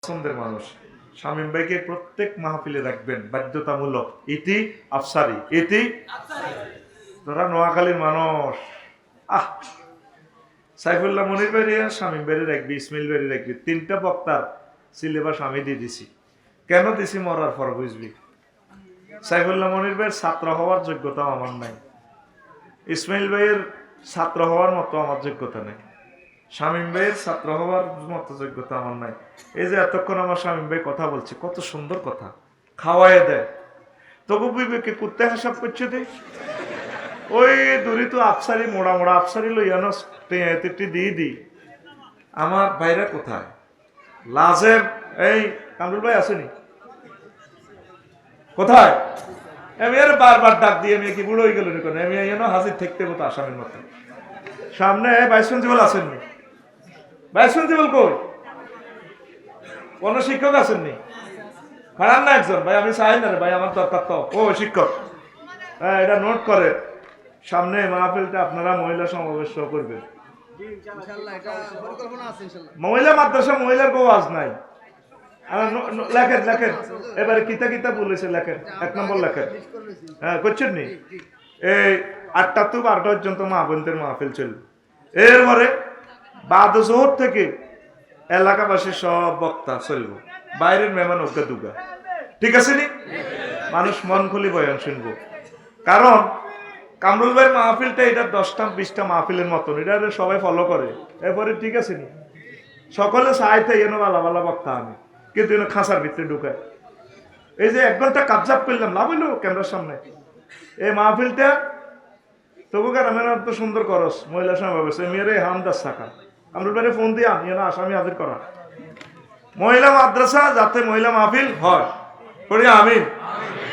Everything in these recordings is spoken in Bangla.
পছন্দের মানুষ। শামীম ভাইকে প্রত্যেক মাহফিলে রাখবেন, বাধ্যতামূলক। ইতি আফসারি, ইতি তোরা নোয়াখালীর মানুষ। সাইফুল্লাহ মনির ভাই শামীম ভাই রাখবি, ইসমাইল ভাই রাখবি, তিনটা বক্তার সিলেবাস আমি দিয়ে দিছি। কেন দিছি মরার পর বুঝবি। সাইফুল্লাহ মনির ভাইয়ের ছাত্র হওয়ার যোগ্যতা আমার নাই, ইসমাইল ভাইয়ের ছাত্র হওয়ার মতো আমার যোগ্যতা নেই, শামীম ভাইয়ের ছাত্র হওয়ার মতো যোগ্যতা আমার নাই। এই যে এতক্ষণ আমার শামীম ভাই কথা বলছে, কত সুন্দর কথা, খাওয়াই দেয়, তবু বিবেকে কুত্তে হিসাব করছে দে। ওই দূরে তো আফসারি মোড়া মোড়া আফসারি লইয়ানো দিয়ে দি। আমার ভাইরা কোথায় লাজের? এই কামরুল ভাই আসেনি কোথায়? আমি আর বারবার ডাক দিয়ে আমি কি বুড়ো হয়ে গেল কেন? আমি হাজির থাকতে মতো আসামের মতো। সামনে ভাইস প্রিন্সিপাল আসেননি, ভাইস প্রিন্সিপাল কই? কোন শিক্ষক আসেননি? খারাপ না একজন ভাই, আমি চাই না রে ভাই, আমার দরকার তো। ও শিক্ষক, হ্যাঁ এটা নোট করে, সামনে মাহফিলটা আপনারা মহিলা সমাবেশ করবেন। মহিলা মাদ্রাসা, মহিলার কেউ আজ নাই। লেখেন লেখেন, এবারে কিতা কিতা বলেছে লেখেন, 1 নম্বর লেখেন। হ্যাঁ করছেন নি? এই 8টা তো 12টা পর্যন্ত মা বোনদের মাহফিল চলবে। এরপরে বাদ জোহর থেকে এলাকাবাসী সব বক্তা চলবো, বাইরের মেহমান ওকে দুগা। ঠিক আছে নি? মানুষ মন খুলি বয়ান শুনবো। কারণ কামরুল ভাইয়ের মাহফিলটা এটা 10টা 20টা মাহফিলের মতন, এটা সবাই ফলো করে। এরপরে ঠিক আছে নি, সকলে চাইতে এনো ভালো ভালো বক্তা আমি, কিন্তু এনে খাঁচার ভিতরে ঢুকায়। এই যে 1 ঘন্টা কাবজাব করলাম, লাভ হইল ক্যামেরার সামনে। এই মাহফিলটা তবু গ্রামের তো সুন্দর করস, মহিলা সমাবেশ মেয়েরে হামদার শাখা কামরুল ভাইয়ের ফোন দিয়ে আমি আসামি হাজির করা। মহিলা মাদ্রাসা যাতে মহিলা মাহফিল হয়, করি আমি।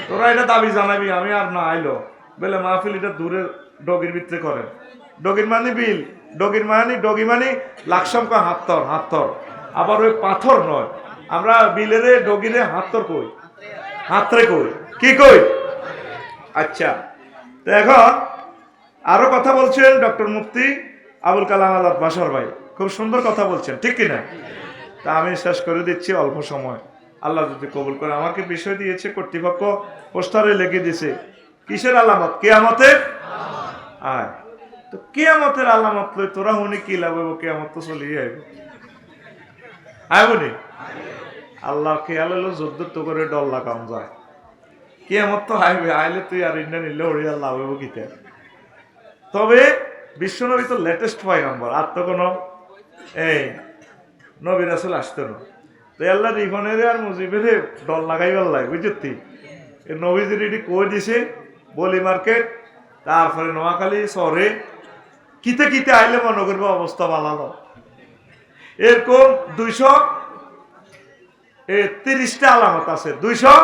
তোরা এটা দাবি জানাবি, আমি আর না আইলো বলে মাহফিল এটা দূরে ডগির ভিতরে করে। ডগির মানি বিল, ডগি মানি লাকসাম কয় হাতর হাতর, আবার ওই পাথর নয়। আমরা বিলেরে ডগিরে হাতর কই, হাতরে কই, কি কই? আচ্ছা, তো এখন আরো কথা বলছেন ডক্টর মুফতি আবুল কালাম আজাদ বাশার ভাই, খুব সুন্দর কথা বলছেন, ঠিক কিনা? তা আমি শেষ করে দিচ্ছি অল্প সময়, আল্লাহ যদি কবুল করে। আমাকে বিষয় দিয়েছে কর্তৃপক্ষ, পোস্টারে লিখে দিয়েছে কিসের আলামত? কিয়ামতের। আয় তো কিয়ামতের আলামত লই তোরা হুনি কি লাভ হইব? কিয়ামত তো চলিয়ে আইব, আইবনি। আল্লাহ খেয়াল হলো যুদ্ধ তো করে ডর লাগাম যায়, কিয়ামত তো আইবে, আইলে তুই আর ইন্ডিয়া নিলে হরিয়া লাভ হইব কিতে। তবে বিশ্বনবী তো লেটেস্ট পয়গম্বর, আর তো কোনো এই নবী রাসূল আসতো না। তো আল্লাহ রিফনের আর মুজিবের ডর লাগাইবার লাগে, বুঝতি? নবীজির এটি কই দিছে বলি মার্কেট, তারপরে নোয়াখালী শহরে কিতে কিতে আইলে মনে করবে অবস্থা ভালো। এরকম 230টা আলামত আছে। 200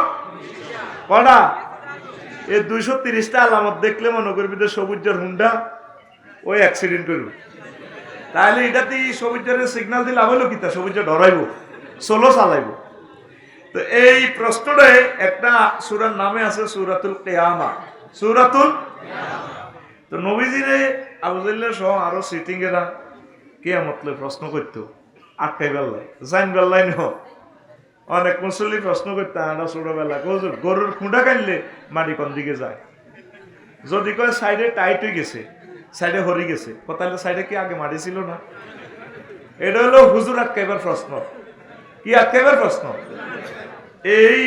কটা? এই 230টা আলামত দেখলে মনে করবি যে সবুজের হুন্ডা ওই অ্যাক্সিডেন্ট করব। তাহলে এটাতে সবুজের সিগন্যাল দিলে হলো কিতা? সবুজ ডরাইব, সোলো চালাইব। তো এই প্রশ্নটাই একটা সূরার নামে আছে, সূরাতুল কিয়ামা, সূরাতুল। তো নবীজিরে আবু জাহল সহ আরো সিটিং এরা কিয়ামত লই প্রশ্ন করতো, আটকাই বেল্লাই জাইন বেল্লাই ন। অনেক মুসল্লি প্রশ্ন করতে আমরা ছোটবেলা, গরুর খুঁড়া কাটলে মাটি কোন দিকে যায়? যদি কয় সাইডে টাইট হয়ে গেছে, সাইডে হরি গেছে, তাহলে সাইডে কি আগে মাটি ছিল না? এটা হলো হুজুর আটকাইবার প্রশ্ন। কি আটকাইবার প্রশ্ন? এই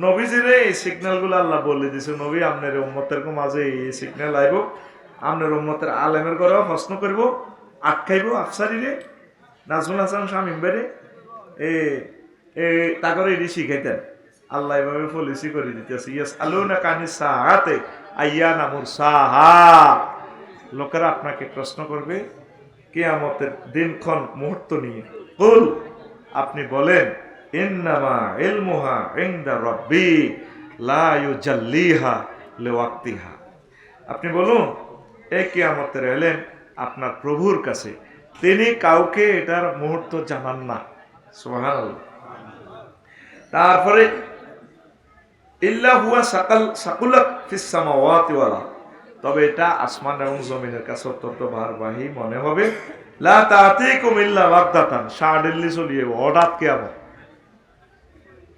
নবীজিরে এই সিগন্যাল গুলো আল্লাহ বলে দিছে, নবী আপনার উম্মতের মাঝে এই সিগন্যাল আইব, আপনার উম্মতের আলেমের ঘরেও প্রশ্ন করবো, আটকাইব আফসারিরে, নাজমুল হাসান শামীম ভাইরে তারপরে এটি শিখাইতেন। আল্লাহ এভাবে পলিসি করে দিতেছে, ইয়াস আলুনা কানিস সাআতে আইয়ানা মুরসাহা। লোকেরা আপনাকে প্রশ্ন করবে কিয়ামতের দিনক্ষণ মুহূর্ত নিয়ে। কুল, আপনি বলেন, ইন্নামা ইলমুহা ইনদা রাব্বি লা ইউজাল্লিহা লিওয়াক্তিহা। আপনি বলুন এই কিয়ামতের এলেম আপনার প্রভুর কাছে, তিনি কাউকে এটার মুহূর্ত জানান না। সুবহানাল্লাহ। তারপরে ইল্লা হুয়া সাকুলাত ফিস সামাওয়াতি ওয়াল আরদ, তবে এটা আসমান এবং জমিনের কাছে অত্যন্ত ভারবাহী মনে হবে। লা তাতিকুম ইল্লা বাগদাতান, সাডেনলি চলিয়ে হঠাৎ কিয়ামত।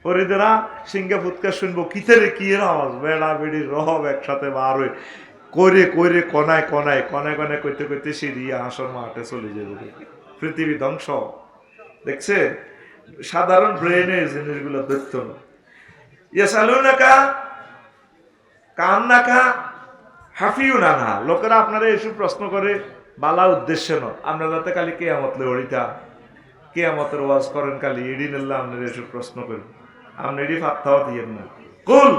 হরিদেরা সিংহা ফুৎকার শুনবো কিতেরে কি এর আওয়াজ, বেড়া বেড়ি রহব একসাথে বার হয়ে করে করে কনায় কনায় কনায় কনায় করতে করতে সিঁড়িয়ে আসর মাঠে চলে যাবে। পৃথিবী ধ্বংস। দেখছে সাধারণ ব্রেনের জিনিসগুলো দেখত না। ইয়াসালুনাকা কান্নাকা হাফিউনাহা, লোকেরা আপনারা এসব প্রশ্ন করে বালা উদ্দেশ্য নয়, আপনারা তো খালি কিয়ামত লড়িতা কিয়ামতের ওয়াজ করেন খালি এডি নিল্লা আপনারা এসব প্রশ্ন করেন, আপনি এডি ফাত্তাও দিয়েন না। কুল,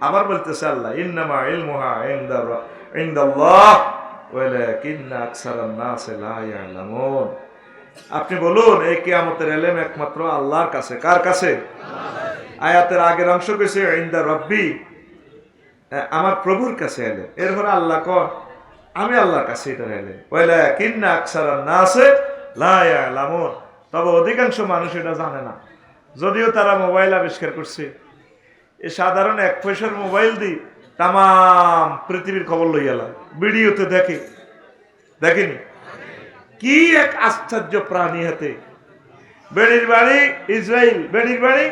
আবার বলতেছে আল্লাহ, ইন্নামা ইলমুহা ইনদাল্লাহ ওয়ালাকিন্না আকসারান নাস লা ইয়ালামুন। আপনি বলুন এই কিয়ামতের ইলম একমাত্র আল্লাহর কাছে। কার কাছে? আয়াতের আগের অংশ কইছে ইনদা রব্বি, আমার প্রভুর কাছে এলেন। এরপরে আল্লাহ কয় আমি আল্লাহর কাছে এটা এলেন। ওয়ালাকিন্না আকসারান নাস লা ইয়ালামুন, তবে অধিকাংশ মানুষ এটা জানে না। যদিও তারা মোবাইল আবিষ্কার করছে, এই সাধারণ 1 পয়সার মোবাইল দিয়ে তাম পৃথিবীর খবর লইয়ালা, ভিডিওতে দেখেনি কি এক আশ্চর্য প্রাণী হাতে। বেড়ির বাড়ি ইসরায়েল, বেড়ির বাড়ি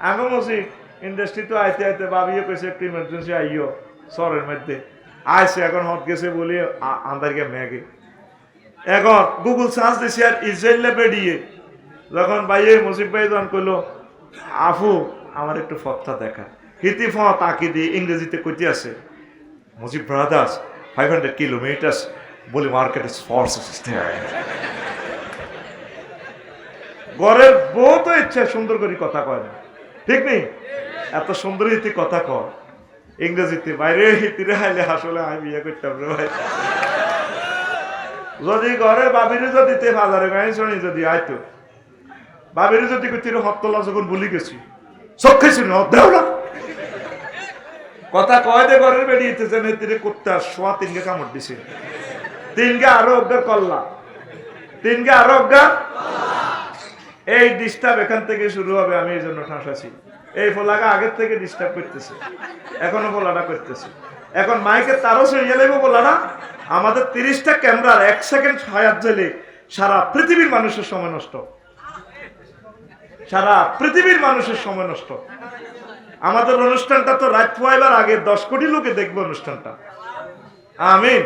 আগো মসজিদ ইন্ডাস্ট্রি তো আইতে আইতে ভাবিও কইছে একটা ইমার্জেন্সি আইও শহরের মধ্যে আইসে, এখন হট গেছে বলি আন্দারকে ম্যাগে। এখন গুগল সার্চ দিছে আর ইসরায়েলে বেরিয়ে যখন ভাইয়ে মুসিব ভাই যখন কইলো আফু আমার একটু ফতটা দেখা, হিতি ফ তাকি দিয়ে ইংরেজিতে কইতে আছে মুজিব ব্রাদার্স 500 কিলোমিটার্স বলি মার্কেট ইজ ফোর্স। ঘরের বউ তো ইচ্ছা সুন্দর করে কথা কয় না, ঠিক নেই? এত সুন্দর হিতি কথা কয় ইংরেজিতে, বাইরে হিতিরে হাইলে আসলে আমি বিয়ে করতাম রে ভাই। যদি ঘরে বাবিরে যদি তে বাজারে গাড়ি শুনি যদি আইতো, বাবিরে যদি কইতে হত্তলা যখন ভুলি গেছি সব খাইছি না দেও না কথা কয় দে ঘরের বেরিয়েতে যেন তীরে করতে আর সোয়া 3 কামড় দিছে, 3 আরো অজ্ঞা করলা, 3 আরো অজ্ঞা। এই ডিস্টার্ব এখান থেকে শুরু হবে। আমি এই জন্য ঠাঁসাছি, এই ফোলাটা আগের থেকে ডিস্টার্ব করতেছে, এখনো ফোলাটা করতেছে। এখন মাইকে তারও সরিয়ে লাগবো ফোলাটা। আমাদের 30টা ক্যামেরার 1 সেকেন্ড হায়াত জেলে সারা পৃথিবীর মানুষের সময় নষ্ট, সারা পৃথিবীর মানুষের সময় নষ্ট। আমাদের অনুষ্ঠানটা তো রাত পোয়াইবার আগে 10 কোটি লোকে দেখবে অনুষ্ঠানটা। আমিন।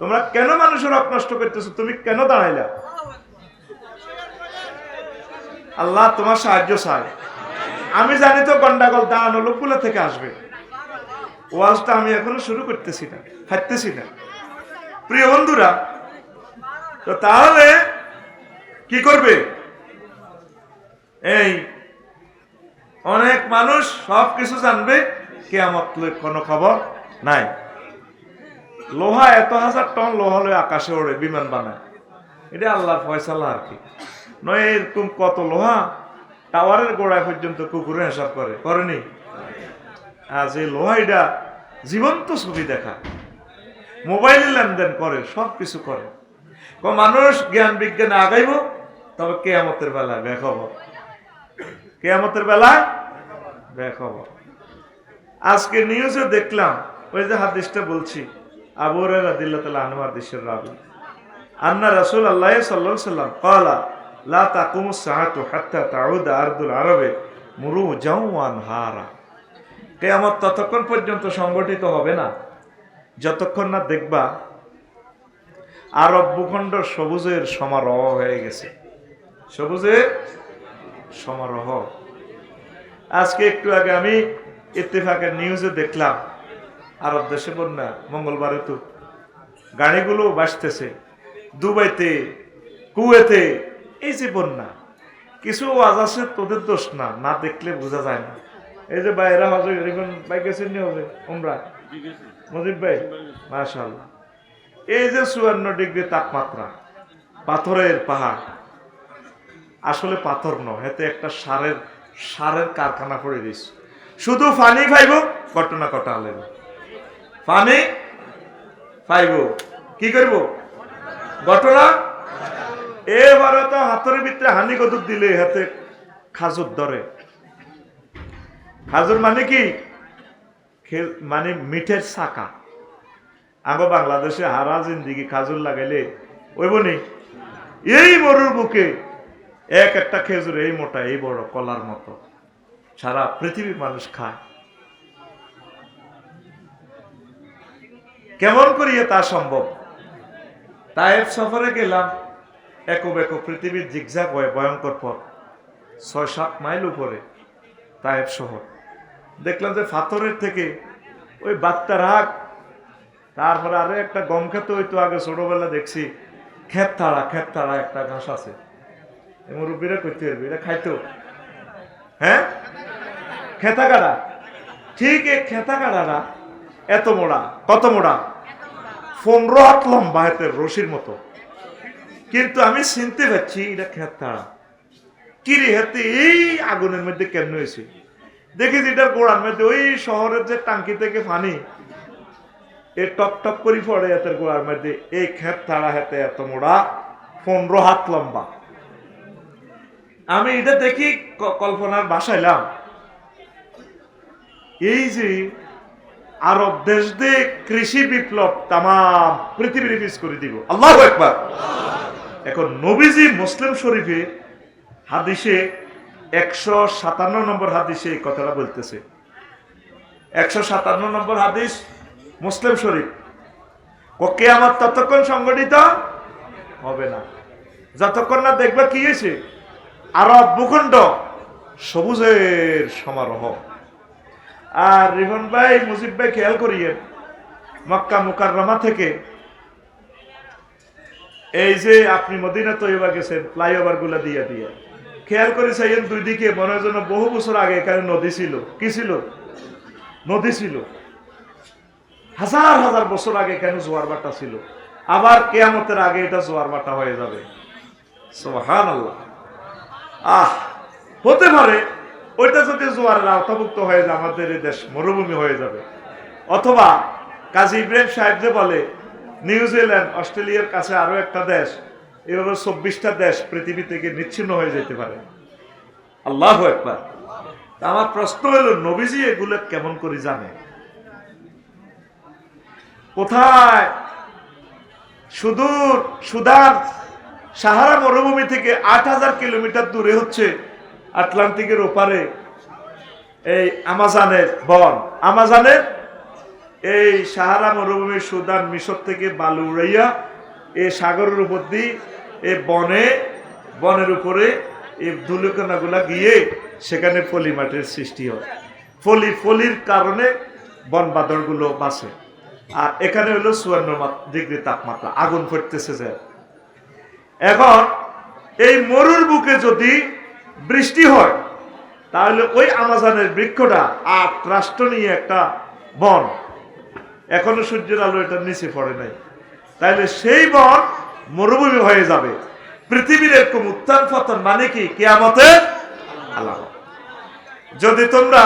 তোমরা কেন মানুষের হক নষ্ট করতেছো? তুমি কেন দাঁড়াইলা? আল্লাহ তোমার সাহায্য চাই। আমি জানি তো গন্ডাগোল দাঁড়ানো লোকগুলো থেকে আসবে। ওয়াজটা আমি এখনো শুরু করতেছি না, হাঁটতেছি না। প্রিয় বন্ধুরা, তো তাহলে কি করবে? এই অনেক মানুষ সবকিছু জানবে, কিয়ামত কোনো খবর নাই। লোহা এত হাজার টন লোহা লয়ে আকাশে ওড়ে, বিমান বানায়, এটা আল্লাহর ফয়সালা আর কি নয়। এরকম কত লোহা টাওয়ারের গোড়ায় পর্যন্ত কুকুরে হিসাব করেনি। আজ এই লোহা এটা জীবন্ত ছবি দেখা, মোবাইলে লেনদেন করে, সবকিছু করে। মানুষ জ্ঞান বিজ্ঞানে আগাইব, তবে কিয়ামতের বেলায় বেখবর, কিয়ামতের বেলায় বেখবর। আজকে নিউজে দেখলাম, ওই যে হাদিসটা বলছি, আবু হুরায়রা রাদিয়াল্লাহু তাআলা আনহু হাদিসের রাবী, আন্না রাসূলুল্লাহ সাল্লাল্লাহু আলাইহি ওয়াসাল্লাম ক্বালা লা তাকুমুস সাআতু হাত্তা তাউদা আরদুল আরবে মুরুজাও ওয়া আনহারা। কিয়ামত ততক্ষণ পর্যন্ত সংগঠিত হবে না যতক্ষণ না দেখবা আরব ভূখণ্ড সবুজের সমারোহ হয়ে গেছে, সবুজের সমারোহ। আজকে একটু আগে আমি ইত্তেফাকের নিউজে দেখলাম, আরব দেশে বন্যা, মঙ্গলবারে তো গাড়িগুলো ভাসতেছে, দুবাইতে, কুয়েতে, এই যে বন্যা। কিছু ওয়াজ আছে তোদের দোষ না, না দেখলে বোঝা যায় না। এই যে বাইরা হজে এখন ভাই গেছেন নি হবে ওমরা, মজিব ভাই মাশাআল্লাহ। এই যে 54 ডিগ্রি তাপমাত্রা, পাথরের পাহাড়, আসলে পাথর নয়, এতে একটা সারের কারখানা পড়ে দিয়েছে। শুধু পানি পাইব, ঘটনা কটা হলে পানি পাইব, কি করব ঘটনা। এবারে তো হাতের ভিতরে হানি কদুর দিলে হাতে খাজুর ধরে। খাজুর মানে কি? মানে মিঠের চাকা। আগে বাংলাদেশে হারা জিন্দিগি খাজুর লাগাইলে ওই বনি এই মরুর বুকে এক একটা খেজুর এই মোটা এই বড় কলার মতো, সারা পৃথিবীর মানুষ খায়। কেমন করিয়ে তা সম্ভব? তায়েফ সফরে গেলাম, একক একক পৃথিবীর জিগজাগ হয়ে ভয়ঙ্কর পথ, ৬-৭ মাইল উপরে তায়েফ শহর। দেখলাম যে পাথরের থেকে ওই বাত্তার হাক, তারপরে আরো একটা গম খেত হইতো আগে ছোটবেলা দেখছি, খেত তাড়া একটা ঘাস আছে, মুরব্বীরা করতে পারবে, এটা খাইতো। হ্যাঁ, খেতা কাটা, ঠিক এই খেতা কাটাটা এত মোড়া, কত মোড়া? 15 হাত লম্বা, হাতের রশির মতো। কিন্তু আমি চিনতে পারছি এটা খেত তাড়া। কিরে হাতে এই আগুনের মধ্যে কেমন হয়েছে? দেখি যেটা গোড়ার মধ্যে ওই শহরের যে টাঙ্কি থেকে পানি এ টপ টপ করে পড়ে হাতের গোড়ার মধ্যে। এই খেত তাড়া হাতে এত মোড়া, 15 হাত লম্বা। আমি এটা দেখি কল্পনার বাসাইলাম, এই যে আরব দেশ দিয়ে কৃষি বিপ্লব তাম পৃথিবীর পিস করে দিব। আল্লাহু আকবার। এখন নবীজি মুসলিম শরীফে হাদিসে 157 নম্বর হাদিসে এই কথাটা বলতেছে। 157 নম্বর হাদিস মুসলিম শরীফ। কিয়ামত ততক্ষণ সংগঠিত হবে না যতক্ষণ না দেখবে কি হয়েছে, আরব ভূখণ্ড সবুজের সমারোহ। আর রিফন ভাই, মুজিব ভাই, খেয়াল করিয়েন, মক্কা মুকাররমা থেকে এই যে আপনি মদিনা তৈবা গেছেন ফ্লাইওভার গুলা দিয়ে দিয়ে, খেয়াল করে চাইয়েন দুই দিকে মনে হয় যেন বহু বছর আগে এখানে নদী ছিল। কি ছিল? নদী ছিল। হাজার হাজার বছর আগে এখানে জোয়ার ভাটা ছিল। আবার কিয়ামতের আগে এটা জোয়ার ভাটা হয়ে যাবে। সুবহানাল্লাহ। হতে পারে ওইটা যদি জোয়ারের আওতাভুক্ত হয়ে যায় আমাদের এই দেশ মরুভূমি হয়ে যাবে। অথবা কাজী ইব্রাহিম সাহেব যে বলে নিউজিল্যান্ড, অস্ট্রেলিয়ার কাছে আরো একটা দেশ, এভাবে 24টা দেশ পৃথিবী থেকে নিচ্ছিন্ন হয়ে যেতে পারে। আল্লাহু আকবার। আমার প্রশ্ন হলো, নবীজি এগুলো কেমন করে জানে? কোথায়? সুদূর সুদান সাহারা মরুভূমি থেকে 8000 কিলোমিটার দূরে হচ্ছে আটলান্টিকের ওপারে এই আমাজনের বন। আমাজনের এই সাহারা মরুভূমি সুদান মিশর থেকে বালু উড়াইয়া এই সাগরের উপর দিয়ে এই বনের উপরে এই ধুলিকণাগুলা গিয়ে সেখানে পলি মাটির সৃষ্টি হয়। ফলির কারণে বন বাদরগুলো বাঁচে। আর এখানে হলো 54 ডিগ্রি তাপমাত্রা, আগুন ফুটতেছে যে। এখন এই মরুর বুকে যদি বৃষ্টি হয় তাহলে ওই আমাজনের বৃক্ষটা 8 রাষ্ট্র নিয়ে একটা বন, এখনো সূর্যের আলো এটার নিচে পড়ে নাই, তাইলে সেই বন মরুভূমি হয়ে যাবে। পৃথিবীর এরকম উত্থান পতন মানে কি? কিয়ামতের আলামত। যদি তোমরা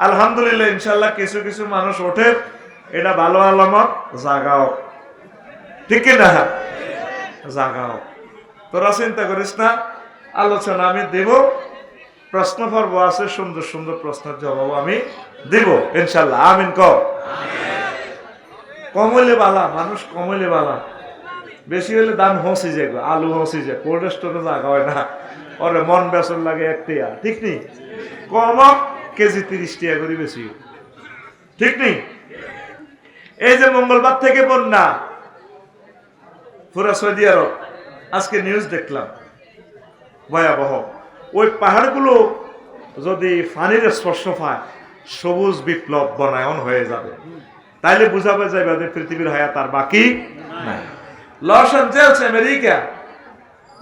আলহামদুলিল্লাহ ইনশাল্লাহ কিছু কিছু মানুষ ওঠে, এটা ভালো আলামত, জাগাও। ঠিক না? জাগাও। তোরা চিন্তা করিস না, আলোচনা আমি দেব, প্রশ্ন পর্ব আছে, সুন্দর সুন্দর প্রশ্নের জবাব আমি দেব ইনশাল্লাহ। আমিন কও। কমলে বালা, মানুষ কমলে বালা, বেশি হলে দাম হসি যায়, আলু হসি যায়, কোল্ড স্টোরে জায়গা হয় না, ওরে মন বেসন লাগে 1 টাকা। ঠিক নেই? কম কেজি 30 টাকা করে বেশি। ঠিক নেই? এই যে মঙ্গলবার থেকে বন্যা পুরা সৌদি আরব, আজকে নিউজ দেখলাম ভয়াবহ। ওই পাহাড়গুলো যদি পানির স্পর্শ পায়, সবুজ বিপ্লব বনায়ন হয়ে যাবে। তাইলে বুঝাবে যাবে যে পৃথিবীর হায়াত আর বাকি নাই। লস এঞ্জেলস আমেরিকা,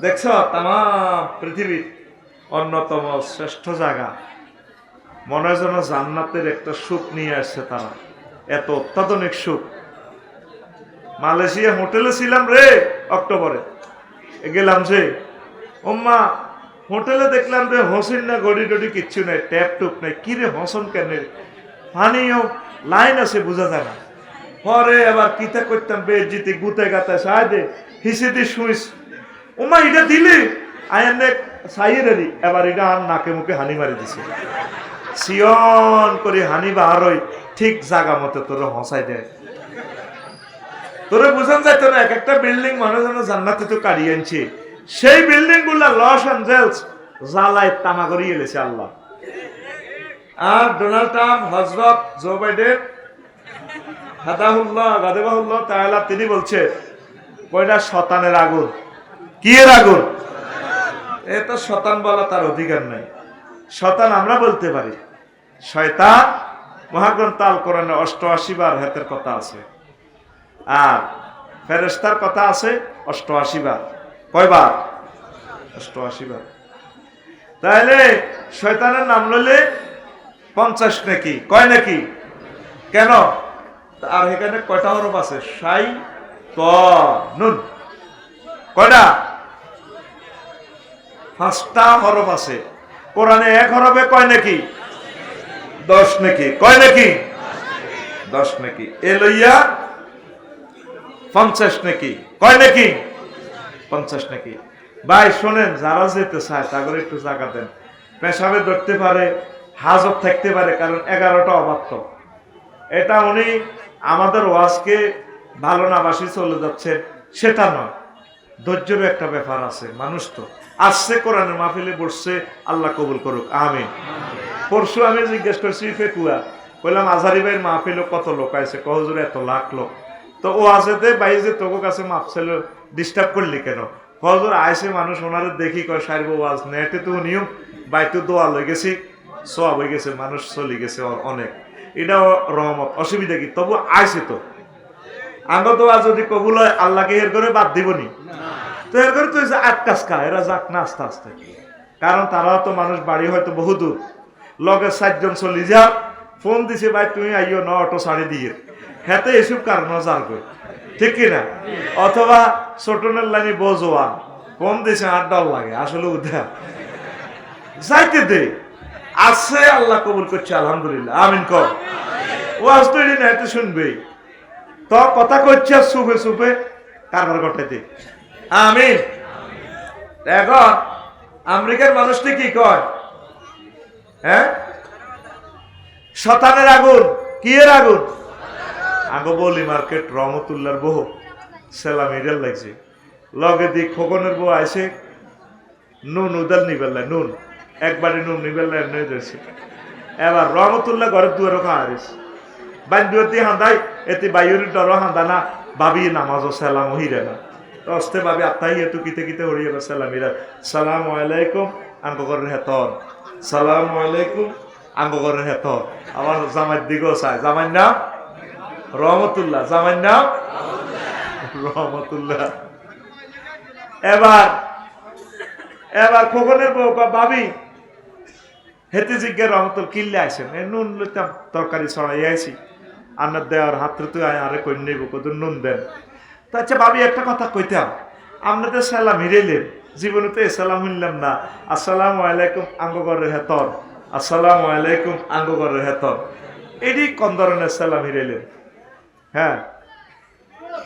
দেখছ, তাম পৃথিবীর অন্যতম শ্রেষ্ঠ জায়গা, মনে হয় যেন জান্নাতের একটা সুখ নিয়ে আসছে তারা, এত অত্যাধুনিক সুখ। মালয়েশিয়া হোটেলে ছিলাম রে অক্টোবরে, গেলাম যে ওম্মা হোটেলে দেখলাম যে হসিন না গড়ি টড়ি কিচ্ছু নাই, ট্যাপ টুপ নাই। কি রে হসন কেন? পানিও লাইন আছে, বোঝা যায় না। পরে আবার কিতা করতাম বেজিতে গুতে গাতে সাহায্যে হিসে দিয়ে শুইস, ওমা এটা দিলি আয়ানে সাইয়ে দি, এবার এটা আর নাকে মুখে হানি মারি দিছে, সিয়ন করে হানি বাহার হই, ঠিক জায়গা মতো তোর হসাই দেয়। তোরে বুঝান যাইতো না, এক একটা বিল্ডিং মানুষ যেন জান্নাতে তো কাড়িয়ে আনছে, সেই বিল্ডিং গুলা লস অ্যাঞ্জেলস জ্বালায় তামা করিয়ে এলেছে আল্লাহ। আর ডোনাল্ড ট্রাম্প, হযরত জো বাইডেন হাদাহুল্লাহ গাদেবাহুল্লাহ তাআলা তিনি বলছে কয়টা শতানের আগুন। কি এর আগুন? এটা শতান বলা তার অধিকার নাই। শতান আমরা বলতে পারি। শয়তান মহাগ্রন্থ আল কোরআনে 88 বার হাতের কথা আছে, আর ফেরেশতার কথা আছে 88 বার। কয়বার? 88 বার। তাহলে শয়তানের নাম লইলে 50 নাকি? কয় নাকি? কেন? আর এখানে কয়টা হরফ আছে? শাইতানুন। কয়টা? 5টা হরফ আছে। কোরআনে এক হরফে কয় নাকি? 10 নাকি? কয় নাকি? 10 নাকি? এ লইয়া 50 নাকি? কয় নাকি? 50 নাকি? ভাই শোনেন, যারা যেতে চায় তাদের একটু জায়গা দেন। পেশাবে ধরতে পারে, হাজত থাকতে পারে, কারণ 11টা অবাধ্য। এটা উনি আমাদের ওয়াজকে ভালো না বাসি চলে যাচ্ছে সেটা নয়, ধৈর্যের একটা ব্যাপার আছে। মানুষ তো আসছে কোরআনের মাহফিলে বসছে, আল্লাহ কবুল করুক, আমিন। পরশু আমি জিজ্ঞেস করছি ফেকুয়া, বললাম আজহারি ভাইয়ের মাহফিলে কত লোক আছে? কহজুরে এত লাখ লোক। তো ও আসেতে বাইরে যে তোর কাছে মাপ ছিল, ডিস্টার্ব করলি কেন? কহজুর আইসে মানুষ ওনারে দেখি কয় সারিব ওয়াজ নেটে তো নিয়ম বাইতে দোয়া লই গেছি, সব হয়ে গেছে, মানুষ চলে গেছে অনেক, এটাও রহমত, অসুবিধা কি? তবু আইসে তো আমরা তো আজ যদি কবুল হয় আল্লাহকে এর করে বাদ দিবনি, তো এর করে তো আটকাস খা, এরা যাক না আস্তে আস্তে। কারণ তারা তো মানুষ বাড়ি হয়তো বহুদূর, লগে 4 জন চলি যা ফোন দিছে, ভাই তুমি আইও না অটো ছাড়ি দিয়ে, হেতে এসব কারণ যার কই, ঠিক কিনা? অথবা ছোটনের লাইনে বোঝোয়ান ফোন দিছে, $8 লাগে, আসলে উঠা যাইতে দে। আছে আল্লাহ কবুল করছে, আলহামদুলিল্লাহ, আমিন কর। ও আজ তো এটি না শুনবে তো কথা করছে সুপে সুপে কারবার ঘটাইতে, আমিন। এখন আমেরিকার মানুষটি কি কয়? হ্যাঁ, শতানের আগুন। কি এর আগুন? আগে বলি মার্কেট রহমতুল্লাহর বউ সেলাম ইডাল লাগছে, লগে দি খোকনের বউ আইসে নুন উদাল নিবেল্লা, নুন একবারে নুন নিবেল্লা এমনি যাচ্ছে। এবার রহমতুল্লাহ ঘরের দুয়ারও খাওয়া দিয়েছে, বান্ধবী হাঁদাই এতে বাইরের ডর হাঁদা না, ভাবি নামাজও সালাম হিরে না, অস্তে ভাবি আত্মাই এতু কিতে কিতে হরিয়ে সালাম হিরা, সালাম আলাইকুম আঙ্গরের হেতন, সালাম আলাইকুম আঙ্গরের হেতন। আমার জামাইয়ের দিকেও চায়, জামাইয়ের নাম রহমতুল্লাহ, জামাইয়ের নাম রহমতুল্লাহ। এবার খোকনের বউ ভাবি হেতে জিজ্ঞে রহমতুল কিনলে আইসেন, নুন লইতাম তরকারি ছড়াই আইসি, আনার দেওয়ার হাত তুই আরে কই নেব, কত নুন দেন। তো আচ্ছা ভাবি একটা কথা কইতাম, আপনাদের সালাম হিরেলেন, জীবনে তো এ সালাম শুনলাম না, আসসালামু আলাইকুম আঙ্গরের হেতর, আসসালামু আলাইকুম আঙ্গরের হেতর, এটি কোন ধরনের সালাম হিরেলেন? হ্যাঁ,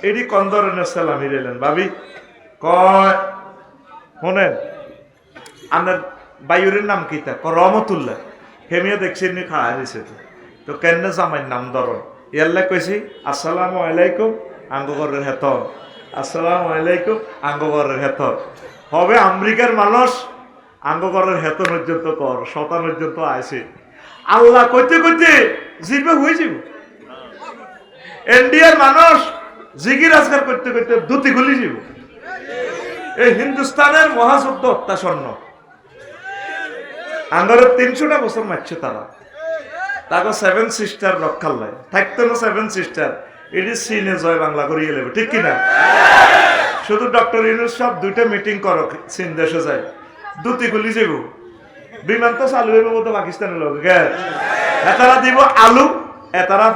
এটি কোন ধরনের সালাম হিরেলেন ভাবি? কয় শোনেন, আপনার বায়ুরের নাম কি? তা রহমতুল্লাহ। হেমিয়া দেখছি এমনি খাওয়া দিছে, তো কেন জামাইয়ের নাম ধরন? ইয়াল্লা কইছি আসসালামু আলাইকুম আঙ্গরের হেতর, আসসালামু আলাইকুম আঙ্গরের হেতর। হবে আমেরিকার মানুষ আঙ্গরের হেত পর্যন্ত কর, শতান পর্যন্ত আইছে, আল্লাহ কইতে কইতে জিবে হয়ে যাব। ইন্ডিয়ার মানুষ জিগির আজকার করতে করতে দুটি গুলি যাব। এই হিন্দুস্তানের মহাযুদ্ধ অত্যাসন্ন, আঙ্গরের 300টা বছর মারছে তারা, তাকে 7 সিস্টার রক্ষার লাই থাকতো না। 7 সিস্টার এটি চীনে জয় বাংলা করিয়ে নেবে, ঠিক কিনা? শুধু ডক্টর ইউনুস সব 2টা মিটিং করো, চীন দেশে যায়, দুটি গুলি যাব, বিমান তো চালু হইব মতো পাকিস্তানের লোক, এতারা দিব আলু, এতারা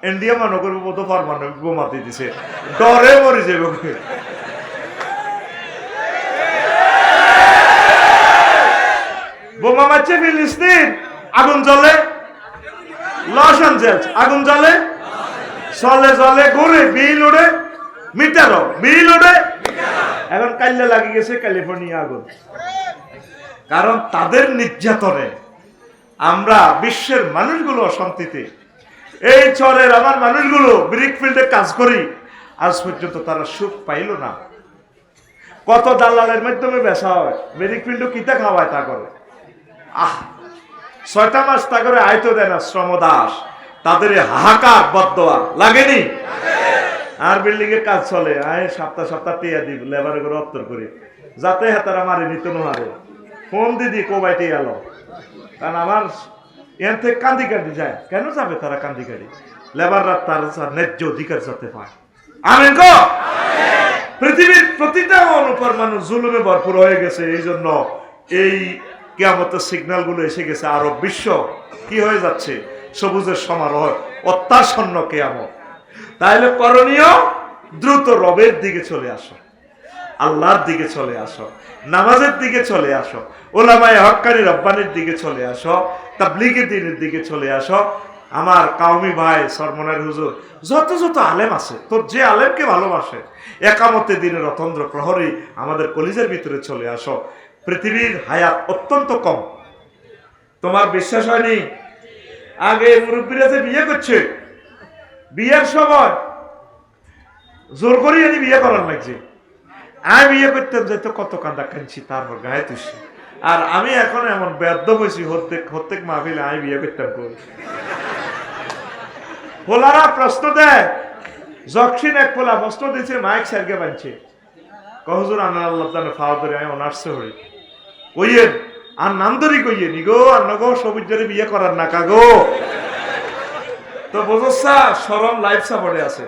ইন্ডিয়া মানুষ করবো মতো পারমাণবিক বোমা দিয়ে দিছে, ডরে মরে যাব। বোমা মারছে ফিলিস্তিন, আগুন জ্বলে লস অ্যাঞ্জেলস, আগুন জ্বলে চলে জ্বলে ঘুরে, বিল উড়ে মিটারও, বিল উড়ে। এখন কাইলে লাগি গেছে ক্যালিফোর্নিয়া আগুন, কারণ তাদের নির্যাতনে আমরা বিশ্বের মানুষগুলো অশান্তিতে। এই চরের আমার মানুষগুলো ব্রিক ফিল্ডে কাজ করি, আজ পর্যন্ত তারা সুখ পাইল না। কত দালালের মাধ্যমে বেচা হয়, মেরিক ফিল্ড কিতা খাওয়ায় তা করে। 6টা মাস তা করে আয়তো দেয় না শ্রমদাস, তাদের হাহাকার বদদোয়া লাগেনি। আর বিল্ডিং এর কাজ চলে, আয় সপ্তাহ সপ্তাহ টিয়া দিব লেবার করে অত্তর করি, যাতে হাতারা মারি নিত নোহারে ফোন দিদি কোবাইতে গেল। কারণ আমার এর থেকে কান্দি কান্দি যায়, কেন যাবে তারা কান্দি কান্দি? লেবাররা তার ন্যায্য অধিকার যাতে পায়। আমেন গো। পৃথিবীর প্রতিটা অনুপরমাণু জুলুমে ভরপুর হয়ে গেছে, এই জন্য এই কিয়ামতের সিগন্যাল গুলো এসে গেছে। আরব বিশ্ব কি হয়ে যাচ্ছে? সবুজের সমারোহ, অত্যাসন্ন কিয়ামত। তাইলে করণীয়, দ্রুত রবের দিকে চলে আসো, আল্লাহর দিকে চলে আসো, নামাজের দিকে চলে আসো, ওলামায়ে হক্কানি রব্বানির দিকে চলে আসো, তাবলীগের দ্বীনের দিকে চলে আসো। আমার কাউমি ভাই সরমনের হুজুর, যত যত আলেম আছে, তোর যে আলেমকে ভালোবাসে, একামতে দিনের অতন্দ্র প্রহরী আমাদের কলিজের ভিতরে চলে আসো। পৃথিবীর হায়াত অত্যন্ত কম, তোমার বিশ্বাস হয়নি? আগে মুরব্বীরা যে বিয়ে করছে, বিয়ের সময় জোর করে এনে বিয়ে করার লাগছে। আমি বিয়ে করতাম যেত কত কান্দা কাঁদছি, তারপর গায়ে তুসি। আর আমি এখন এমন ব্যর্থ হয়েছি, প্রত্যেক মাহফিলে আমি বিয়ে করতাম কই। পোলারা প্রশ্ন দেয়, যক্ষিণ এক পোলা প্রশ্ন দিচ্ছে, মাইক স্যারকে বানছে, কহজুর আনার আল্লাহ জানে ফাওয়া ধরে আমি অনার্স হই কইয়েন আর নাম ধরি কইয়েন ইগো আর নগো সবুজ ধরে বিয়ে করার না কাগো। তো বোঝা সরম লাইফ সাপোর্টে আছে।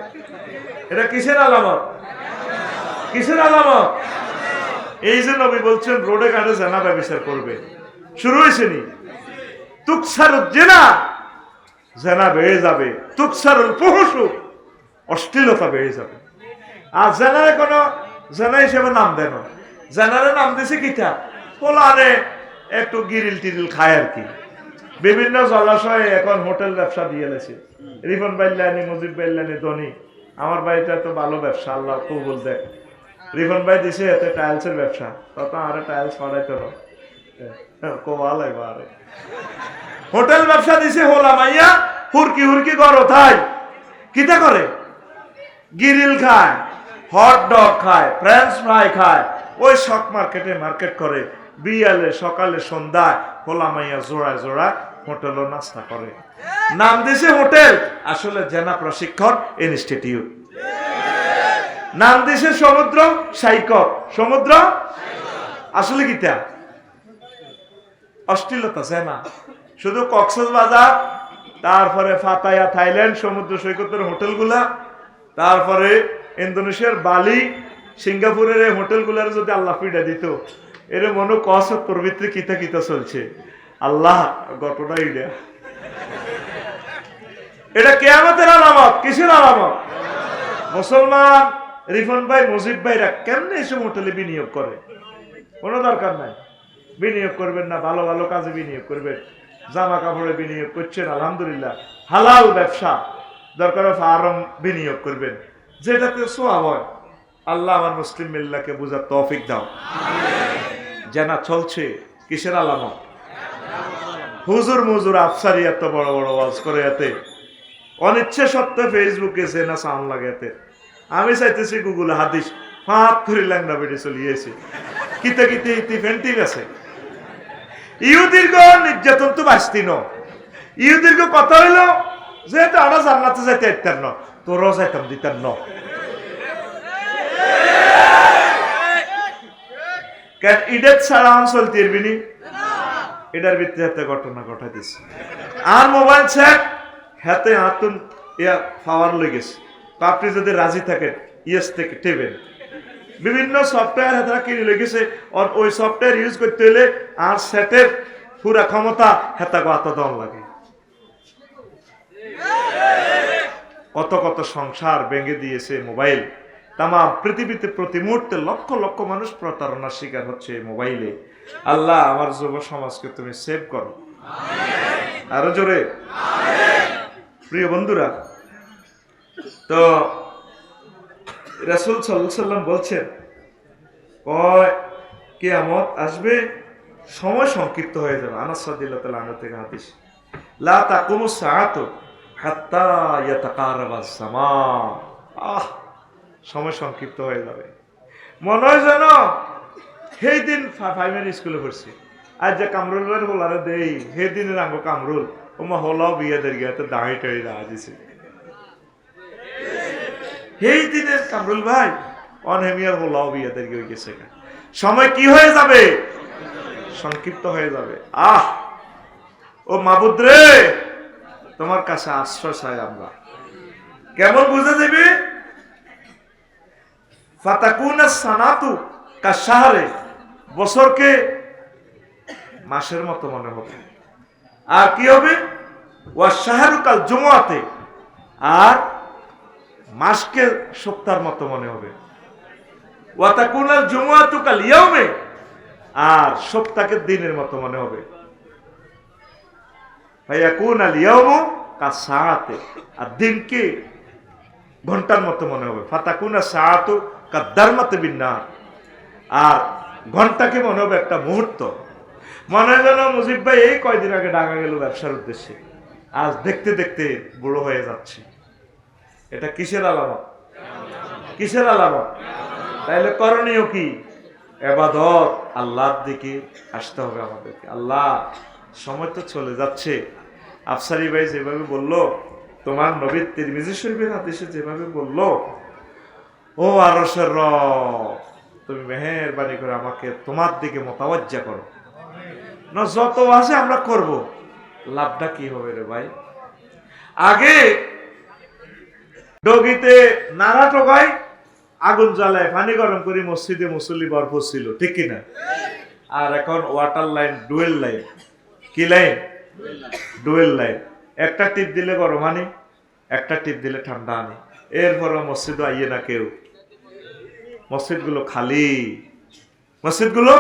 এটা কিসের আলামত? কিসের আলামত? এই যে নবী বলছেন রোডে ঘাটে জেনা ব্যভিচার করবে, শুরু হয়েছে নি? তুকসারুল জিনা, জেনা বেড়ে যাবে। তুকসারুল ফুহুশু, অশ্লীলতা বেড়ে যাবে। আর জেনারে কোনো জেনা হিসেবে নাম দেন, জেনারে নাম দিছে কিটা, পোলারে একটু গিরিল টিরিল খায় আর কি। বিভিন্ন জলাশয়ে এখন হোটেল ব্যবসা দিয়ে গেছে। রিফন বাইল্লানি, মুজিব বাইল্লানি ধনী, আমার বাড়িটা তো ভালো ব্যবসা, আল্লাহ কবুল দেয়। রিফন ভাই দিছে এতে টাইলসের ব্যবসা, তত আরে টাইলস ছড়াইতে কোয়ালাই বারে হোটেল ব্যবসা দিছে। হোলা মাইয়া হুরকি হুরকি গড় থাই কিতা করে, গিরিল খায়, হট ডগ খায়, ফ্রেঞ্চ ফ্রাই খায়, ওই শক মার্কেটে মার্কেট করে। বিয়ালে সকালে সন্ধ্যায় হোলা মাইয়া জোড়ায় জোড়ায় হোটেলও নাস্তা করে। নাম দিছে হোটেল, আসলে জেনা প্রশিক্ষণ ইনস্টিটিউট। নাম দিছে সমুদ্র সৈকত, সমুদ্র আসলে কিতা অশ্লীলতা জেনা। শুধু কক্সবাজার, তারপরে পাতায়া থাইল্যান্ড সমুদ্র সৈকতের হোটেলগুলা, তারপরে ইন্দোনেশিয়ার বালি, সিঙ্গাপুরের এই হোটেলগুলার যদি আল্লাহ পিডা দিত, এর মনে কস তোর ভিতরে কিতা কিতা চলছে। আল্লাহ ঘটনা ইডা, এটা কিয়ামতের আলামত। কিসের আলামত? মুসলমান রিফন ভাই, মুজিব ভাইরা কেমনে এসব হোটেলে বিনিয়োগ করে? কোনো দরকার নাই, বিনিয়োগ করবেন না, ভালো ভালো কাজে বিনিয়োগ করবেন। জামা কাপড়ে বিনিয়োগ করছেন, আলহামদুলিল্লাহ, হালাল ব্যবসা, দরকার ফার্ম বিনিয়োগ করবেন, যেটাতে সোয়াব হয়। আল্লাহ আমার মুসলিম মিল্লাকে বুঝার তৌফিক দাও। জানা চলছে, কিসের আলামত? হুজুর মুজুর আফসারি এত বড় বড় ওয়াজ করে, এতে অনিচ্ছে সত্ত্বে ফেসবুকে জেনা সাউন্ড লাগে। এতে আমি চাইতেছি গুগলে হাদিস ফাঁক করে ল্যাংড়া বেড়ে চলিয়েছে, কিতে কিতে ইতি ফেন্টিং আছে। ইহুদীর্ঘ নির্যাতন তো বাঁচতি ন, ইহুদীর্ঘ কথা হইল যেহেতু আমরা জান্নাতে যাইতে ইত্যার ন, তোরও যাইতাম দিতার ন। কেন ইডের ছাড়া অঞ্চল তীরবিনি, এটার ভিত্তিতে হাতে ঘটনা ঘটাই দিছে। আর মোবাইল সেট হাতে হাতুন ইয়া পাওয়ার লেগেছে। আপনি যদি রাজি থাকেন ইয়েস থেকে টেবেন, বিভিন্ন সফটওয়্যার হাতে কিনে লেগেছে, আর ওই সফটওয়্যার ইউজ করতে হলে আর সেটের পুরা ক্ষমতা হেতাকে হাত দেওয়া লাগে। কত কত সংসার ভেঙে দিয়েছে মোবাইল। তাম পৃথিবীতে প্রতি মুহূর্তে লক্ষ লক্ষ মানুষ প্রতারণার শিকার হচ্ছে মোবাইলে। আল্লাহ আমার যুব সমাজকে তুমি সেভ করো, আরো জোরে। প্রিয় বন্ধুরা, তো রাসূল সাল্লাল্লাহু আলাইহি সাল্লাম বলছেন, কিয়ামত আসবে, সময় সংক্ষিপ্ত হয়ে যাবে। আনাস রাদিয়াল্লাহু তাআলা আনহু থেকে হাদিস, লা তাকুমু সাআতু হাত্তা ইয়াতাকারাবাস সামা। সময় সংক্ষিপ্ত হয়ে যাবে। মনে হয় যেন সেই দিন প্রাইমারি স্কুলে পড়ছি। আজ যে কামরুলের হোলারে দেই সেই দিনের আঙ্গ কামরুল ওমা হলাও বিয়ে দের গিয়ে তো দাঁড়িয়ে টাড়ি রাখা দিছে। সেই দিনের কামরুল ভাই অনহেমিয়ার হোলাও বিয়ে দের গিয়ে গেছে। সময় কি হয়ে যাবে? সংক্ষিপ্ত হয়ে যাবে। ও মাবুদ রে, তোমার কাছে আশ্রয় চাই আমরা। কেমন বুঝে দেবে? ফাতাকুনা সানাতু কাশাহরে, বছরকে মাসের মতো মনে হবে। আর কি হবে? ওয়া শাহরু কাল জুমআতে, আর মাসকে সপ্তাহের মতো মনে হবে। ওয়া তাকুনাল জুমআতু কাল ইয়াউমে, আর সপ্তাহকে দিনের মতো মনে হবে। ফায়াকুনাল ইয়াউমু কাসাআতে, আর দিনকে ঘন্টার মতো মনে হবে। ফাতাকুনা সাআতু কাদারমাতে বিন্নার, আর ঘন্টাকে মনে হবে একটা মুহূর্ত। মনে হয় যেন মুজিব ভাই এই কয়দিন আগে ঢাকা গেল ব্যবসার উদ্দেশ্যে, আজ দেখতে দেখতে বুড়ো হয়ে যাচ্ছে। এটা কিসের আলামত? কিসের আলামত? তাইলে করণীয় কি? ইবাদত, আল্লাহর দিকে আসতে হবে আমাদেরকে। আল্লাহ, সময় তো চলে যাচ্ছে। আফসারি ভাই যেভাবে বলল, তোমার নবী তিরমিজি শরীফের হাদিসে যেভাবে বলল, ও আরশের রব, তুমি মেহেরবানি করে আমাকে তোমার দিকে মোতাওয়াজ্জা করো। না যত আছে আমরা করব, লাভটা কি হবে রে ভাই? আগে ডগিতে নাড়া টোকাই, আগুন জ্বালায়, পানি গরম করে মসজিদে মুসল্লি ভরপুর ছিল, ঠিক কিনা? আর এখন ওয়াটার লাইন, ডুয়েল লাইন। কি লাইন? Dual line. একটা টিপ দিলে গরম আনি, একটা টিপ দিলে ঠান্ডা আনি। এরপরও মসজিদ আইয়ে না কেউ। মসজিদগুলো খালি। মসজিদগুলো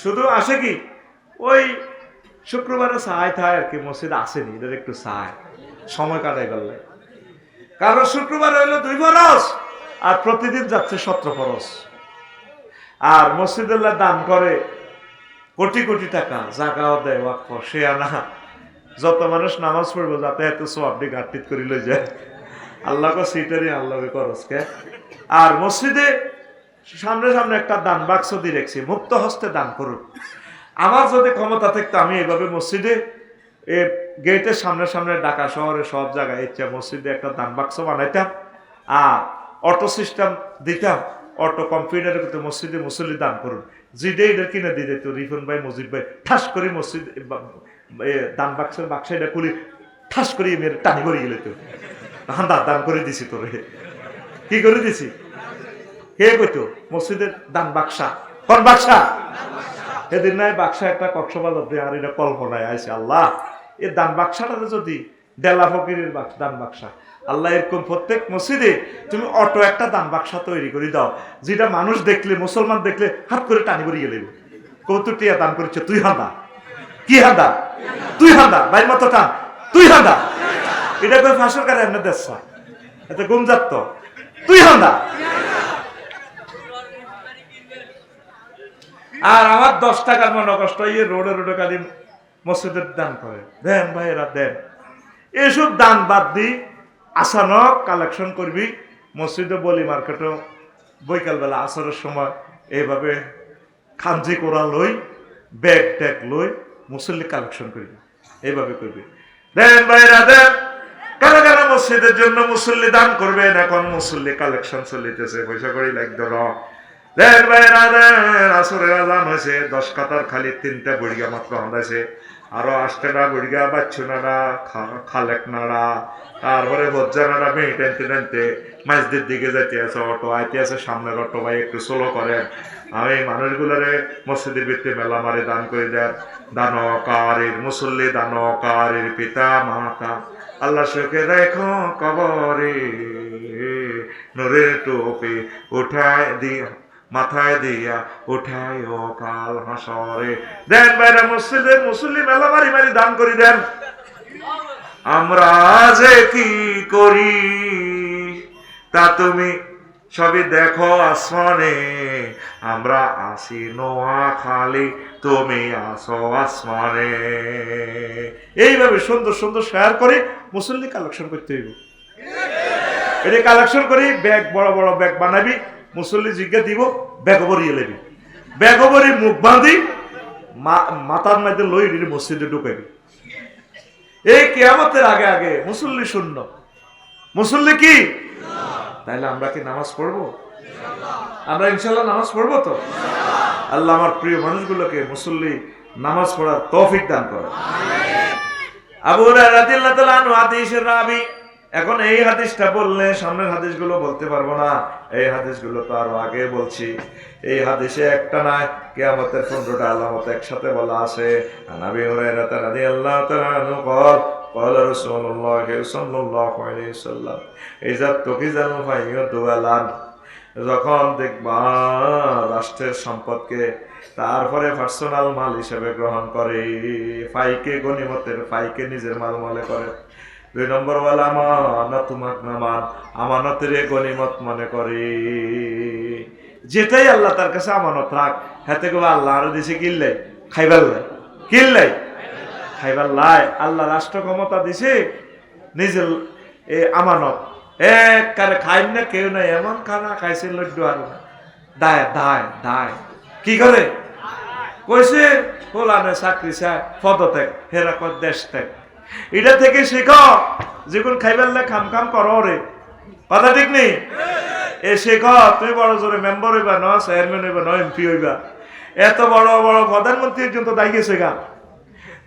শুধু আসে কি ওই শুক্রবারে চায় থায় আর কি, মসজিদ আসেনি, এদের একটু চায় সময় কাটাই করলে। কারণ শুক্রবার হইলো 2 ফরজ, আর প্রতিদিন যাচ্ছে 17 ফরজ। আর মসজিদুল্লাহ দান করে কোটি কোটি টাকা, জাগাও দেয় ওয়াকফ, সে আনা যত মানুষ নামাজ পড়বো যাতে এত সওয়াবটি গাঁটপিট করে লই যায়। আল্লাহকে সিটারি আল্লাহকে করসকে। আর মসজিদে সামনে সামনে একটা দান বাক্স দিয়ে রেখেছি, মুক্ত হস্তে দান করুন। আমার যদি ক্ষমতা থাকতো আমি এইভাবে মসজিদে গেটের সামনে সামনে ঢাকা শহরে সব জায়গায় ইচ্ছা মসজিদে একটা দান বাক্স বানাইতাম, আর অটো সিস্টেম দিতাম। অটো কম্পিউটারের ভিতরে মসজিদে মুসল্লি দান করুন, জিডে এটা কিনে দিয়ে দিত রিফন ভাই, মসজিদ ভাই, ঠাস করে মসজিদ দান বাক্সের বাক্স এটা খুলি ঠাস করে মেয়ের টানি করে গেলে তো হান্দা দান করে দিছি তোরে। কি করে দিছি? কে কইতো মসজিদের দান বাক্সা, কোন বাক্সা? সেদিন নাই বাক্সা একটা কক্সবাজার দিয়ে, আর এটা কল্পনায় আইছে। আল্লাহ, এই দান বাক্সাটা যদি ডেলা ফকিরের দান বাক্সা, আল্লাহ এরকম প্রত্যেক মসজিদে তুমি অটো একটা দান বাক্সা তৈরি করে দাও, যেটা মানুষ দেখলে, মুসলমান দেখলে হাত করে টানি করে গেলে, কৌতুক টিয়া দান করেছে, তুই হান্দা। কি হান্দা? তুই হান্দা। ভাই মতো টান, তুই হান্দা। এটা করে ফাঁসের কারে এমনি দেখছ, এত গুমজাত, তুই হান্দা। আর আমার 10 টাকার মনে কষ্ট ইয়ে রোডে রোডে কালি মসজিদের দান করে দেন ভাই, এরা দেন। এসব দান বাদ দি আসানক কালেকশন করবি মসজিদে, বলি মার্কেটও বৈকালবেলা আসরের সময় এইভাবে খাঞ্জি কোরা লই, ব্যাগ ট্যাগ লই মুসল্লি কালেকশন করবি, এইভাবে করবি। দেন ভাইরা দেন। কারা কারা মসজিদের জন্য মুসল্লি দান করবেন? এখন মুসল্লি কালেকশন চলিতেছে, পয়সা করি লাগতো। দেন ভাইরা দেন। আসরের আজান হয়েছে, 10 কাতার খালি 3টা বড়িয়া মাত্র হাঁদাইছে, আরো 8টা বড়িয়া বাচ্চু নাড়া, খালেক নাড়া, তারপরে হজ্জা নাড়া, মেয়ে টানতে টানতে মাঝদের দিকে যাইতে আছে। অটো আইতে আছে, সামনের অটো ভাই একটু স্লো করেন। আমি মানুষগুলারে মসজিদের ভিতরে মেলা মারে দান করে দেন। দানকারীর মুসল্লি, দানকারীর পিতা মাতা, আল্লাহ সুখে রেখো কবরে, নূরের টুপি উঠায় দিয়া মাথায় দিয়া উঠায় ও কাল হাসরে। দেন বাইরে মসজিদের মুসল্লি মেলা মারি মারি দান করি দেন। আমরা যে কি করি তা তুমি সবই দেখো আসমানে, আমরা আসি নোয়াখালী, তুমি আসো আসমানে। এইভাবে সুন্দর সুন্দর শেয়ার করে মুসল্লি কালেকশন করতে হইব। এটা কালেকশন করি, ব্যাগ বড় বড় ব্যাগ বানাবি, মুসল্লি জিজ্ঞা দিব বেগবরিয়ে লেবি বেগবরি মুখ বাঁধি মাথার মধ্যে লই মসজিদে ঢুকাবি। এই কিয়ামতের আগে আগে মুসল্লি শূন্য, মুসল্লি কি? তাইলে আমরা কি নামাজ পড়বো? আমরা ইনশাল্লাহ নামাজ পড়বো তো? আল্লাহ আমার প্রিয় মানুষগুলোকে মুসল্লি নামাজ পড়ার তৌফিক দান করে। আবু হুরায়রা রাদিয়াল্লাহু তাআলা আনহু হাদিসের রাবী। এখন এই হাদিসটা বললে সামনের হাদিসগুলো বলতে পারবো না, এই হাদিসগুলো তো আরো আগে বলছি। এই হাদিসে একটা না কিয়ামতের 15টা আলামত একসাথে বলা আছে। আবু হুরায়রা রাদিয়াল্লাহু তাআলা আনহু قال قال رسول الله صلى الله عليه وسلم اذا تخذ الفيض والان যখন দেখবা রাষ্ট্রের সম্পদকে তারপরে পার্সোনাল মাল হিসেবে গ্রহণ করে, ফাইকে গনিমতের ফাইকে নিজের মাল মনে করে। 2 নম্বর ওয়াল আমানত মাকনামান আমানতের গনিমত মনে করে। যেটাই আল্লাহ তার কাছে আমানত রাখ, হাতে গো আল্লাহ আর দিছে কিল্লাই খাইবার লাই, কিল্লাই খাইবার লাই। আল্লাহ রাষ্ট্র ক্ষমতা দিছে, নিজের আমানত একবারে খাই না কেউ নাই, এমন খানা খাইছে লড্ডু আর দায় দায় দায় কি করে কইছে পোলানে চাকরি চায় পদত্যাগ হেরা কর দেশ ত্যাগ। এটা থেকে শেখো যেগুন খাইবার লাই খাম খাম করো রে, কথা ঠিক নেই? এ শেখো তুমি বড় জোরে মেম্বার হইবা, ন চেয়ারম্যান হইবা, ন এমপি হইবা। এত বড় বড় প্রধানমন্ত্রী একজন তো দায় গেছে গা,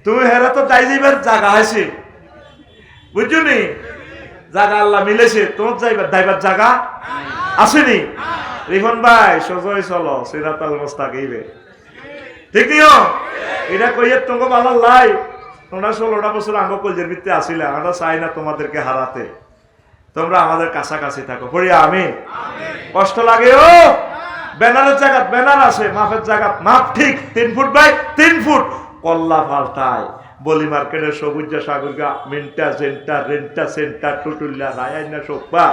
তুমি হেরা তো দায় যাইবার জায়গা আছে, বুঝছো নি? জায়গা আল্লাহ মিলেছে, তোমার যাইবার দাইবার জায়গা আসেনি। রিফন ভাই সোজই চলো সিরাতাল মুস্তাকিমে, ঠিক নিও। এটা কইয়ে তোমাকে ভালো লাই, তোমরা 16টা বছর আঙ্গ কলজের ভিত্তি আসিলে, আমরা চাই না তোমাদেরকে হারাতে, তোমরা আমাদের কাছাকাছি থাকো। পড়িয়া আমি কষ্ট লাগে ও ব্যানারের জায়গা ব্যানার আছে, মাপের জায়গা মাপ ঠিক 3 ফুট বাই 3 ফুট, কল্লা পাল্টায় বলি মার্কেটের সবুজ সাগরগা মিন্টা সেন্টার রেন্টা সেন্টার টুটুল্লা রায়না সোপা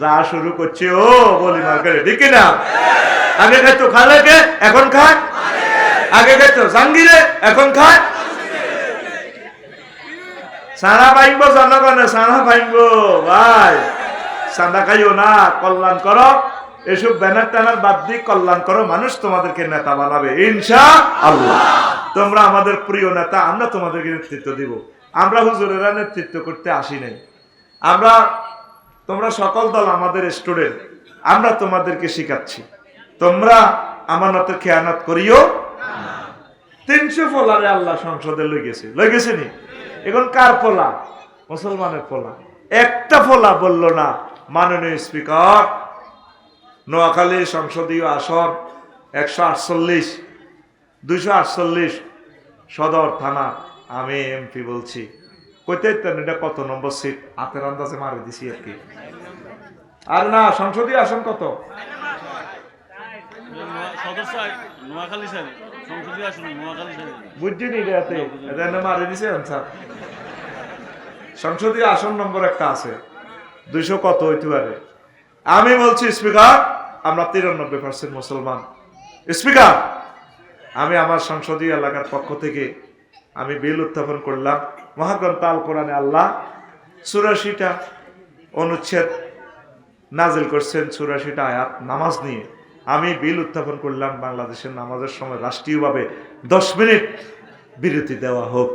যা শুরু করছে ও বলি মার্কেটে, ঠিক না? আগে খাইতো খালেকে, এখন খায়। আগে খাইতো জাঙ্গিরে, এখন খায়। সারা পাইব জনগণে, সারা পাইব ভাই, সাদা খাইও না, কল্যাণ করো। এসব ব্যানার ট্যানার বাদ দিয়ে কল্যাণ করো, মানুষ তোমাদেরকে নেতা বানাবে ইনশাআল্লাহ। তোমরা আমাদের প্রিয় নেতা, আমরা তোমাদেরকে নেতৃত্ব দিব। আমরা হুজুরেরা নেতৃত্ব করতে আসি নাই, আমরা তোমরা সকল দল আমাদের স্টুডেন্ট, আমরা তোমাদেরকে শিখাচ্ছি। তোমরা আমানতের খেয়ানত করিও। 300 ফলারে আল্লাহ সংসদে লই গেছে নি? এখন কার ফলা? মুসলমানের ফলা। একটা ফলা বললো না মাননীয় স্পিকার নোয়াখালী সংসদীয় আসন 148 248 সদর থানা, আমি এমপি বলছি। কইতে এটা কত নম্বর সিট হাতের আন্দাজে মারি দিছি আর কি। আর না সংসদীয় আসন কত? বুঝছিনি এটা মারি দিছে আনসার। সংসদীয় আসন নম্বর একটা আছে 200 কত হইতে পারে। আমি বলছি স্পিকার আমরা 93% মুসলমান। স্পিকার আমি আমার সংসদীয় এলাকার পক্ষ থেকে আমি বিল উত্থাপন করলাম। মহাগ্রন্থ আল কোরআনে আল্লাহ 84টা অনুচ্ছেদ নাজিল করছেন, 84টা আয়াত নামাজ নিয়ে। আমি বিল উত্থাপন করলাম বাংলাদেশের নামাজের সময় রাষ্ট্রীয়ভাবে 10 মিনিট বিরতি দেওয়া হোক।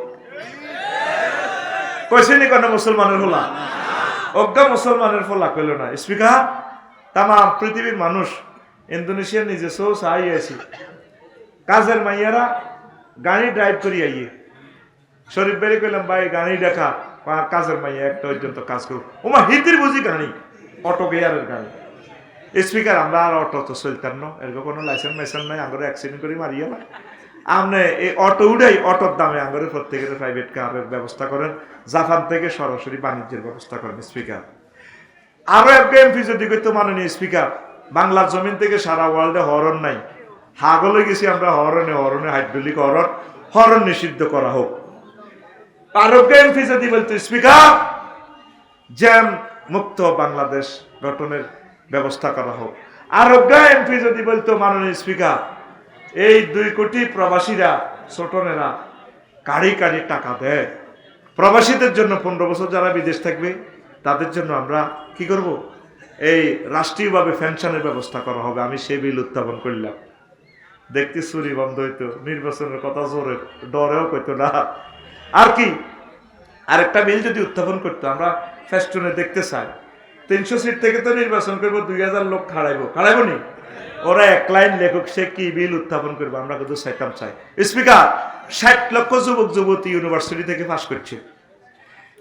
কইছেনি কোন মুসলমানের হলা? অজ্ঞা মুসলমানের ফলা কইল না। স্পিকার তাম পৃথিবীর মানুষ ইন্দোনেশিয়ার নিজে সৌ চাই আছি, কাজের মাইয়ারা গাড়ি ড্রাইভ করি আইয়ে শরীফ বেড়ে কইলাম ভাই গাড়ি দেখা, কাজের মাইয়া একটা পর্যন্ত কাজ করুক। ওমা হিতির বুঝি গাড়ি, অটো গিয়ারের গাড়ি। স্পিকার আমরা আর অটো তো চলতাম না, এরকম কোনো লাইসেন্স মাইসেন্স নাই, আঙ্গরে অ্যাক্সিডেন্ট করে মারিয়ে না। আপনি এই অটো উঠাই, অটোর দামে আঙ্গরে প্রত্যেকের প্রাইভেট কারের ব্যবস্থা করেন, জাপান থেকে সরাসরি বাণিজ্যের ব্যবস্থা করেন। স্পিকার আরো একটা এমপি যদি করতো মাননীয় স্পিকার, বাংলার জমিন থেকে সারা ওয়ার্ল্ডে হরন নাই, হাগলে গেছি আমরা হরণে হরণে হাইড্রোলিক হরণ, হরণ নিষিদ্ধ করা হোক। আরোগ্য এমপি যদি বলতো স্পিকার জ্যাম মুক্ত বাংলাদেশ গঠনের ব্যবস্থা করা হোক। আরোগ্য এমপি যদি বলতো মাননীয় স্পিকার এই 2 কোটি প্রবাসীরা ছোটনেরা কাড়ি কাড়ি টাকা দেয়, প্রবাসীদের জন্য 15 বছর যারা বিদেশ থাকবে তাদের জন্য আমরা কি করব? এই রাষ্ট্রীয়ভাবে পেনশনের ব্যবস্থা করা হবে, আমি সেই বিল উত্থাপন করলাম। দেখতে চুরি বন্ধ হইতো, নির্বাচনের কথা জোরে ডরেও কইতো না। আর কি আরেকটা বিল যদি উত্থাপন করতো, আমরা ফেস্টুনে দেখতে চাই 300 সিট থেকে তো নির্বাচন করবো, 2000 লোক খাড়াইবো নি, ওরা এক লাইন লেখক সে কি বিল উত্থাপন করবো, আমরা কিন্তু চাইতাম চাই। স্পিকার 60 লক্ষ যুবক যুবতী ইউনিভার্সিটি থেকে পাস করছে,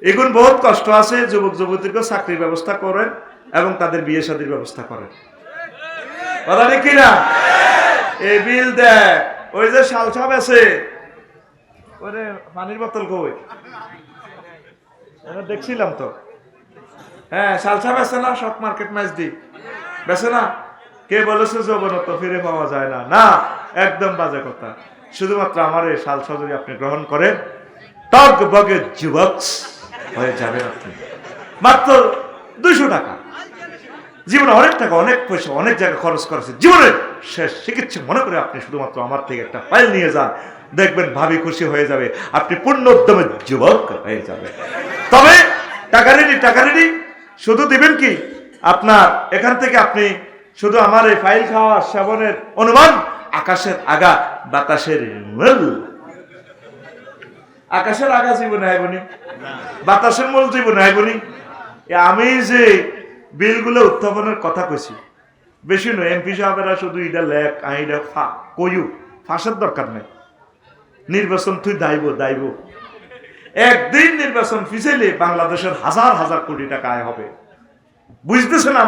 এখন বহুত কষ্ট আছে, যুবক যুবতীকে চাকরির ব্যবস্থা করেন এবং তাদের বিয়ে শাদীর ব্যবস্থা করেন, কথা ঠিক কিনা? এই বিল দেয় ওই যে শাল সাহেব আছে, ওরে পানির বোতল কই দেখছিলাম তো, হ্যাঁ শাল সাহেব আছে না, শক মার্কেট ম্যাচ দি বেছে না, কে বলেছে যৌবনত্ব ফিরে পাওয়া যায় না? না, একদম বাজে কথা। শুধুমাত্র আমার এই শাল সজরি আপনি গ্রহণ করেন, টক বগে যুবক হয়ে যাবেন আপনি। মাত্র 200 টাকা, জীবনে অনেক টাকা, অনেক পয়সা, অনেক জায়গায় খরচ করেছে, জীবনের শেষ চিকিৎসা মনে করে আপনি শুধুমাত্র আমার থেকে একটা ফাইল নিয়ে যান, দেখবেন ভাবি খুশি হয়ে যাবে, আপনি পূর্ণ উদ্যমের যুবক হয়ে যাবে। তবে টাকা রেডি, শুধু দিবেন কি, আপনার এখান থেকে আপনি শুধু আমার এই ফাইল খাওয়া সেবনের অনুমান, আকাশের আগা বাতাসের মূল, আকাশের আগা জীবনে আইবনি, বাতাসের মূল জীবনে আইবনি। আমি যে বিলগুলো উত্থাপনের কথা কইছি, বেশি নয়, এমপি সাহেবেরা শুধু ইটা লেখ আইডা কইউ, ফাঁসের দরকার নাই। নির্বাচন তুই দাইব, একদিন নির্বাচন ফিসাইলে বাংলাদেশের হাজার হাজার কোটি টাকা আয় হবে। বুঝতেছে না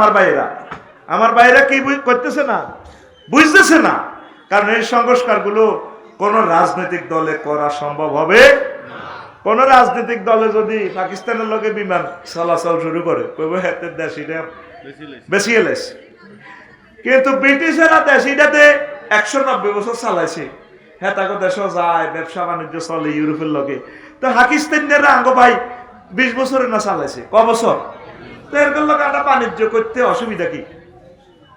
আমার ভাইরা কি করতেছে না, বুঝতেছে না। কারণ এই সংস্কার গুলো কোন রাজনৈতিক দলে করা সম্ভব হবে। কোন রাজনৈতিক দলে যদি পাকিস্তানের লগে বিমান চলাচল শুরু করে, বেশি এলাইছে, কিন্তু ব্রিটিশেরা দেশিটাতে 190 বছর চালাইছে, হ্যাঁ তাকে দেশও যায়, ব্যবসা বাণিজ্য চলে ইউরোপের লগে। তো পাকিস্তানিরা আঙ্গ ভাই 20 বছরে না চালাইছে, ক বছর? তো এরকম লোক একটা বাণিজ্য করতে অসুবিধা কি?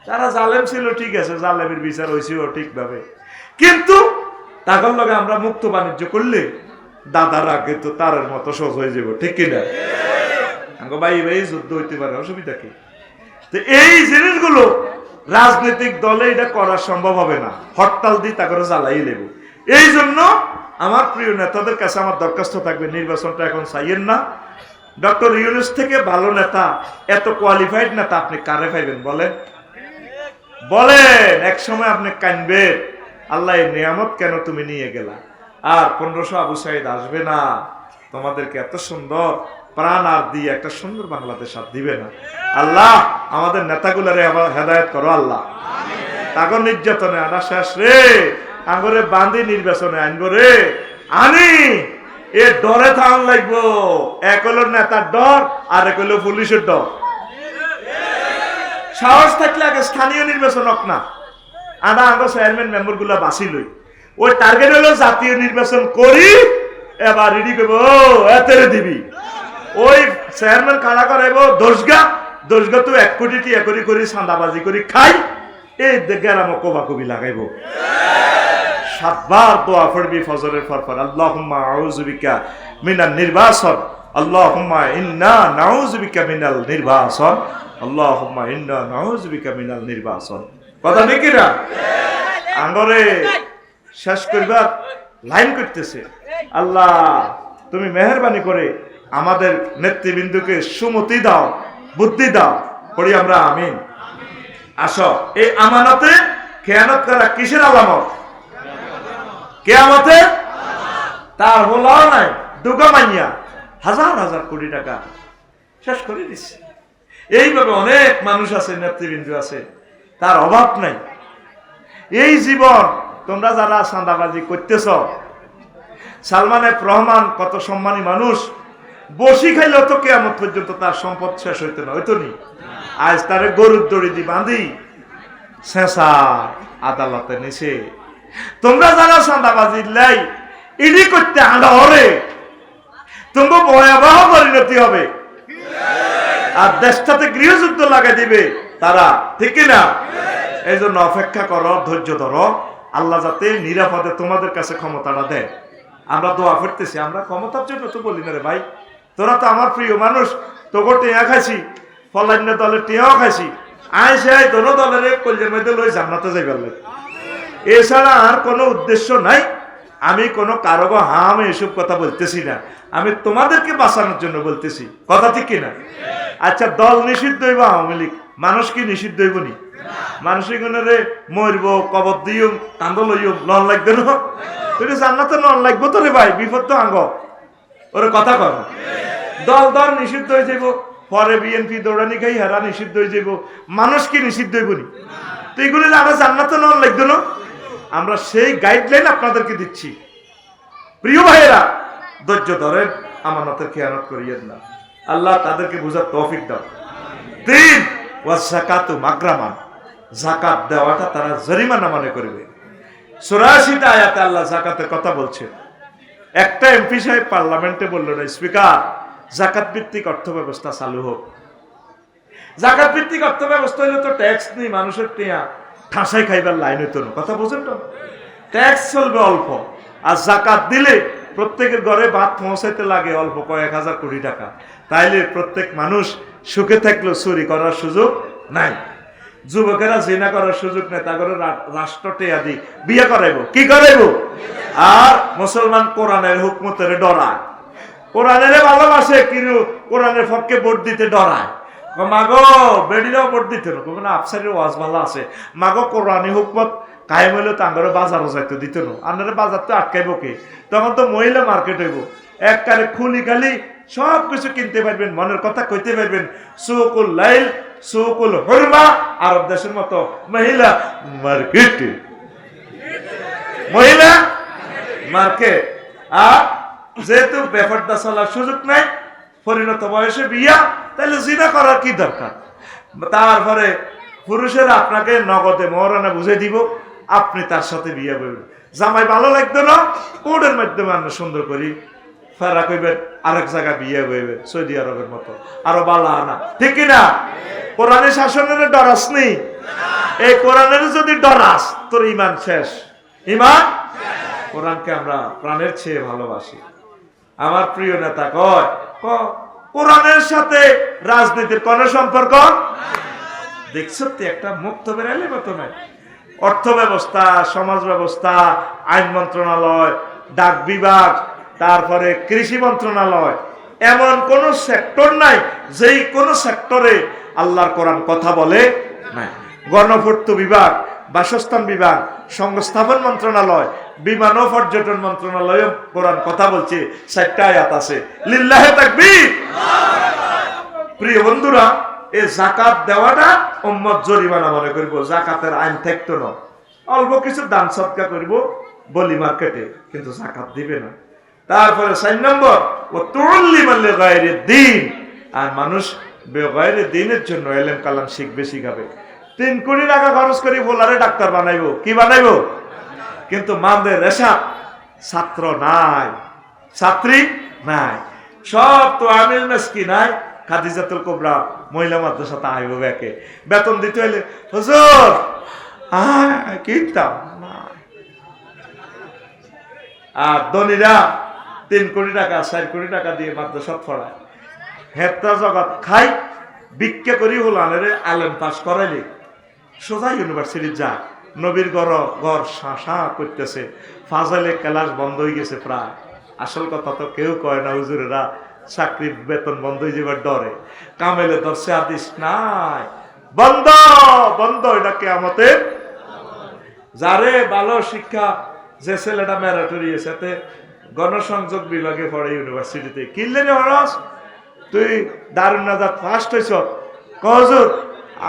তারা জালেম ছিল, ঠিক আছে, জালেমের বিচার হয়েছিল ঠিকভাবে, কিন্তু তাদের লগে আমরা মুক্ত বাণিজ্য করলে দাদারা কিন্তু তার মতো সহজ হয়ে যাব, ঠিক কিনা? আঙ্গ ভাই যুদ্ধ হইতে পারে, অসুবিধা কি? তো এই জিনিসগুলো রাজনৈতিক দলে এটা করা সম্ভব হবে না, হরতাল দিয়ে তা করে জ্বালাই নেব। এই জন্য আমার প্রিয় নেতাদের কাছে আমার দরখাস্ত থাকবে, নির্বাচনটা এখন চাইয়েন না। ডক্টর ইউনূস থেকে ভালো নেতা, এত কোয়ালিফাইড নেতা আপনি কারে পাইবেন বলেন? এক সময় আপনি কানবেন, আল্লাহ এই নিয়ামত কেন তুমি নিয়ে গেলা, আর 1500 আবু সাইদ আসবে না, তোমাদেরকে এত সুন্দর প্রাণ আর দিয়ে একটা সুন্দর বাংলাদেশ আর দিবে না। আল্লাহ আমাদের নেতাগুলারে আবার হেদায়েত করো আল্লাহ, তাগর নির্যাতনে আনা শেষ রে, আঙ্গরে বান্ধি নির্বাচনে আনবো রে, আনি এ ডরে থান লাগবো। এক হলো নেতার ডর, আর এক হলো পুলিশের ডর। সাহস থাকলে আগে স্থানীয় নির্বাচন হোক না, আনা আঙ্গ চেয়ারম্যান মেম্বার গুলা বাঁচি লই, ওই টার্গেট হলো জাতীয় নির্বাচন করি, এবার রেডি করবো এতেরে দিবি, ওই চেয়ারম্যান খাড়া করাইব দশগা তো 1 কোটি টিয়া করি চাঁদাবাজি করি খাই, এই গেরাম কোবাকুবি লাগাইব। 7 বার দোয়া পড়বি ফজরের পর, আল্লাহুম্মা আউযু বিকা মিনান নির্বাসন, আল্লাহুম্মা ইন্না নাউযু বিকা মিনাল নির্বাসন, আল্লাহুম্মা ইন্না নাউযু বিকা মিনাল নির্বাসন। কথা নাকি না? আঙ্গরে শেষ করবার লাইন করতেছে, আল্লাহ তুমি মেহেরবানি করে আমাদের নেতৃবৃন্দকে সুমতি দাও, বুদ্ধি দাও, পড়ি আমরা আমিন। আসো, এই আমানতে খেয়ানত করা কিসের আলামত? কিয়ামতে তার হলাও নাই, দুগা মাইয়া হাজার হাজার কোটি টাকা শেষ করে দিচ্ছে। এইভাবে অনেক মানুষ আছে, নেতৃবৃন্দ আছে, তার অভাব নাই। এই জীবন তোমরা যারা চাঁদাবাজি করতেছ, সালমান এফ রহমান কত সম্মানী মানুষ, বসি খাইলে তো কিয়ামত পর্যন্ত তার সম্পদ শেষ হইতো না, হইতো নি? আজ তারে গরুর দড়ি দি বাঁধি শেষা আদালতে নিছে। তোমরা যারা চাঁদাবাজি লাই ইডি করতে আনা হরে, তোমরা ভয়াবহ পরিণতি হবে, আর দেশটাতে গৃহযুদ্ধ লাগাই দিবে তারা, ঠিক না? এই জন্য অপেক্ষা করো, ধৈর্য ধরো, আল্লাহ যাতে নিরাপদে তোমাদের কাছে ক্ষমতাটা দেয়। আমরা দোয়া করতেছি, আমরা ক্ষমতার জন্য তো বলি না রে ভাই, তোরা তো আমার প্রিয় মানুষ, তোকে টেয়া খাইছি, ফলান্য দলের টিয়াও খাইছি আইসে দোনো দলের কল্যাণ মধ্যে লই জান্নাতে যাইবার লাগে। এছাড়া আর কোনো উদ্দেশ্য নাই। আমি কোনো কারো হাম এসব কথা বলতেছি না, আমি তোমাদেরকে বাঁচানোর জন্য বলতেছি। কথা ঠিক কিনা? আচ্ছা, দল নিষিদ্ধ হইব আওয়ামী লীগ, মানুষ কি নিষিদ্ধ হইব নি? মানুষের গুণরে মরব, কবর দিও, কান্দ লইও, লন লাগবে না? তুই জান্নাতে লন লাগবো তো রে ভাই, বিপদ তো আঙ্গ ওরে কথা কর। দল দল নিষিদ্ধ হয়ে যাব, পরে বিএনপি দৌড়ানি খাই হেরা নিষিদ্ধ হয়ে যাব, মানুষ কি নিষিদ্ধ হইব নি? তো এগুলি আমরা জান্নাতে লন লাগবে না? আমরা সেই গাইডলাইন আপনাদেরকে দিচ্ছি। প্রিয় ভাইয়েরা, ধৈর্য ধরেন, আমানতের খেয়ানত করিয়েন না। আল্লাহ তাদেরকে বুঝার তৌফিক দাও। 3 ওয়াজ যাকাতু মাগরামান, যাকাত দেওয়াটা তারা জরিমানা মনে করবে। 84টা আয়াতে আল্লাহ যাকাতের কথা বলছে। একটা এমপি সাহেব পার্লামেন্টে বলল না, স্পিকার যাকাত ভিত্তিক অর্থ ব্যবস্থা চালু হোক। যাকাত ভিত্তিক অর্থ ব্যবস্থা হলে তো ট্যাক্স নেই, মানুষের টিয়া ঠাসাই খাইবার লাইন হইতো না। কথা বুঝেন তো? ট্যাক্স চলবে অল্প, আর যাকাত দিলে প্রত্যেকের ঘরে ভাত পৌঁছাইতে লাগে অল্প কয়েক হাজার কোটি টাকা। তাইলে প্রত্যেক মানুষ সুখে থাকলেও চুরি করার সুযোগ নাই, যুবকেরা জিনা করার সুযোগ নেই, তা করে রাষ্ট্র টেয়া দি বিয়ে করাইব। কি করাইব? আর মুসলমান কোরআনের হুকমতের ডরায়, কোরআনের ভালোবাসে, কিন্তু কোরআনের পক্ষে ভোট দিতে ডরায়। মাগো বেডিরাও ভোট দিতে না, আফসারের ওয়াজ ভালো আছে, মাগো কোরআনী হুকমত কায়েম হইলে তো আঙ্গারে বাজারও যাইতে দিত না, আপনারা বাজার তো আটকাইব কে? তখন তো মহিলা মার্কেট হইব, একবারে খুলি খালি সব কিছু কিনতে পারবেন, মনের কথা কইতে পারবেন। সুকুল লাইল সুকুল হুরমা, আরব দেশের মতো মহিলা মার্কেট, মহিলা মার্কেট। আর যেহেতু ব্যাপারটা চলার সুযোগ নাই, পরিণত বয়সে বিয়া, তাহলে জিনা করার কি দরকার? তারপরে পুরুষেরা আপনাকে নগদে মহারানা বুঝে দিব, আপনি তার সাথে বিয়ে করবেন। জামাই ভালো লাগতো না, কোর্টের মাধ্যমে আমরা সুন্দর করি ফেরা কইবেন, আরেক জায়গায় বিয়ে হইবে, সৌদি আরবের মতো, আরো বালা আনা। ঠিক কিনা? কোরআনের শাসনের ডরাস নেই। এই কোরআনের যদি ডরাস, তোর ইমান শেষ। ইমান, কোরআনকে আমরা প্রাণের চেয়ে ভালোবাসি। আমার প্রিয় নেতা কয়, কোরআনের সাথে রাজনীতির কোন সম্পর্ক? দেখছো তো, একটা মুক্ত বেরাইলে মতো নাই। অর্থ ব্যবস্থা, সমাজ ব্যবস্থা, আইন মন্ত্রণালয়, ডাক বিভাগ, তারপরে কৃষি মন্ত্রণালয়, এমন কোন সেক্টর নাই যেই কোন সেক্টরে আল্লাহর কোরআন কথা বলে নাই। গণপূর্ত বিভাগ, বাসস্থান বিভাগ, সংস্থাপন মন্ত্রণালয়, বিমান ও পর্যটন মন্ত্রণালয় কোরআন কথা বলছে। 4টা আয়াত আছে। লিল্লাহে তাকবীর। প্রিয় বন্ধুরা, এই যাকাত দেওয়াটা উম্মত জরিমানা মনে করব, যাকাতের আইন থাকতো না। অল্প কিছু দান সদকা করব বলি মার্কেটে, কিন্তু যাকাত দিবে না। তারপরে 4 নম্বর, ও তুল্লিমান লিগায়রিদ দ্বীন, আর মানুষ বেগায়রে দ্বীনের জন্য ইলম কালাম শিখবে, শিখাবে। 3 কোটি টাকা খরচ করে বলারে ডাক্তার বানাইবো, কি বানাইবো? কিন্তু মানদের রেশা ছাত্র নাই, ছাত্রী নাই, সব তো আমিল মেসকি নাই। খাদিজাতুল কুবরা মহিলা মাদ্রাসাতে আইব ব্যাকে, বেতন দিতে হইলে হুজুর কিতাম না। আর ধনীরা 3 কোটি টাকা 4 কোটি টাকা দিয়ে মাদ্রাসা পড়ায়, হেত্তা জগৎ খাই ভিক্ষা করি হলানের আলেম পাস করাইলে সোজা ইউনিভার্সিটি যা। নবীর ঘর শাসা করতেছে, ফাজাইলে ক্লাস বন্ধ হয়ে গেছে প্রায়। আসল কথা তো কেউ কয় না, হুজুরেরা চাকরির বেতন বন্ধ হয়ে যাবার ডরে। কামেলে ধরছে হাদিস নাই, বন্ধ বন্ধ, এটা কিয়ামতের। যারে ভালো শিক্ষা, যে ছেলেটা ম্যারাটরি সাথে গণসংযোগ বিভাগে পড়ে ইউনিভার্সিটিতে, কিনলে হরস তুই দারুন নাজাত ফার্স্ট হইছ, হুজুর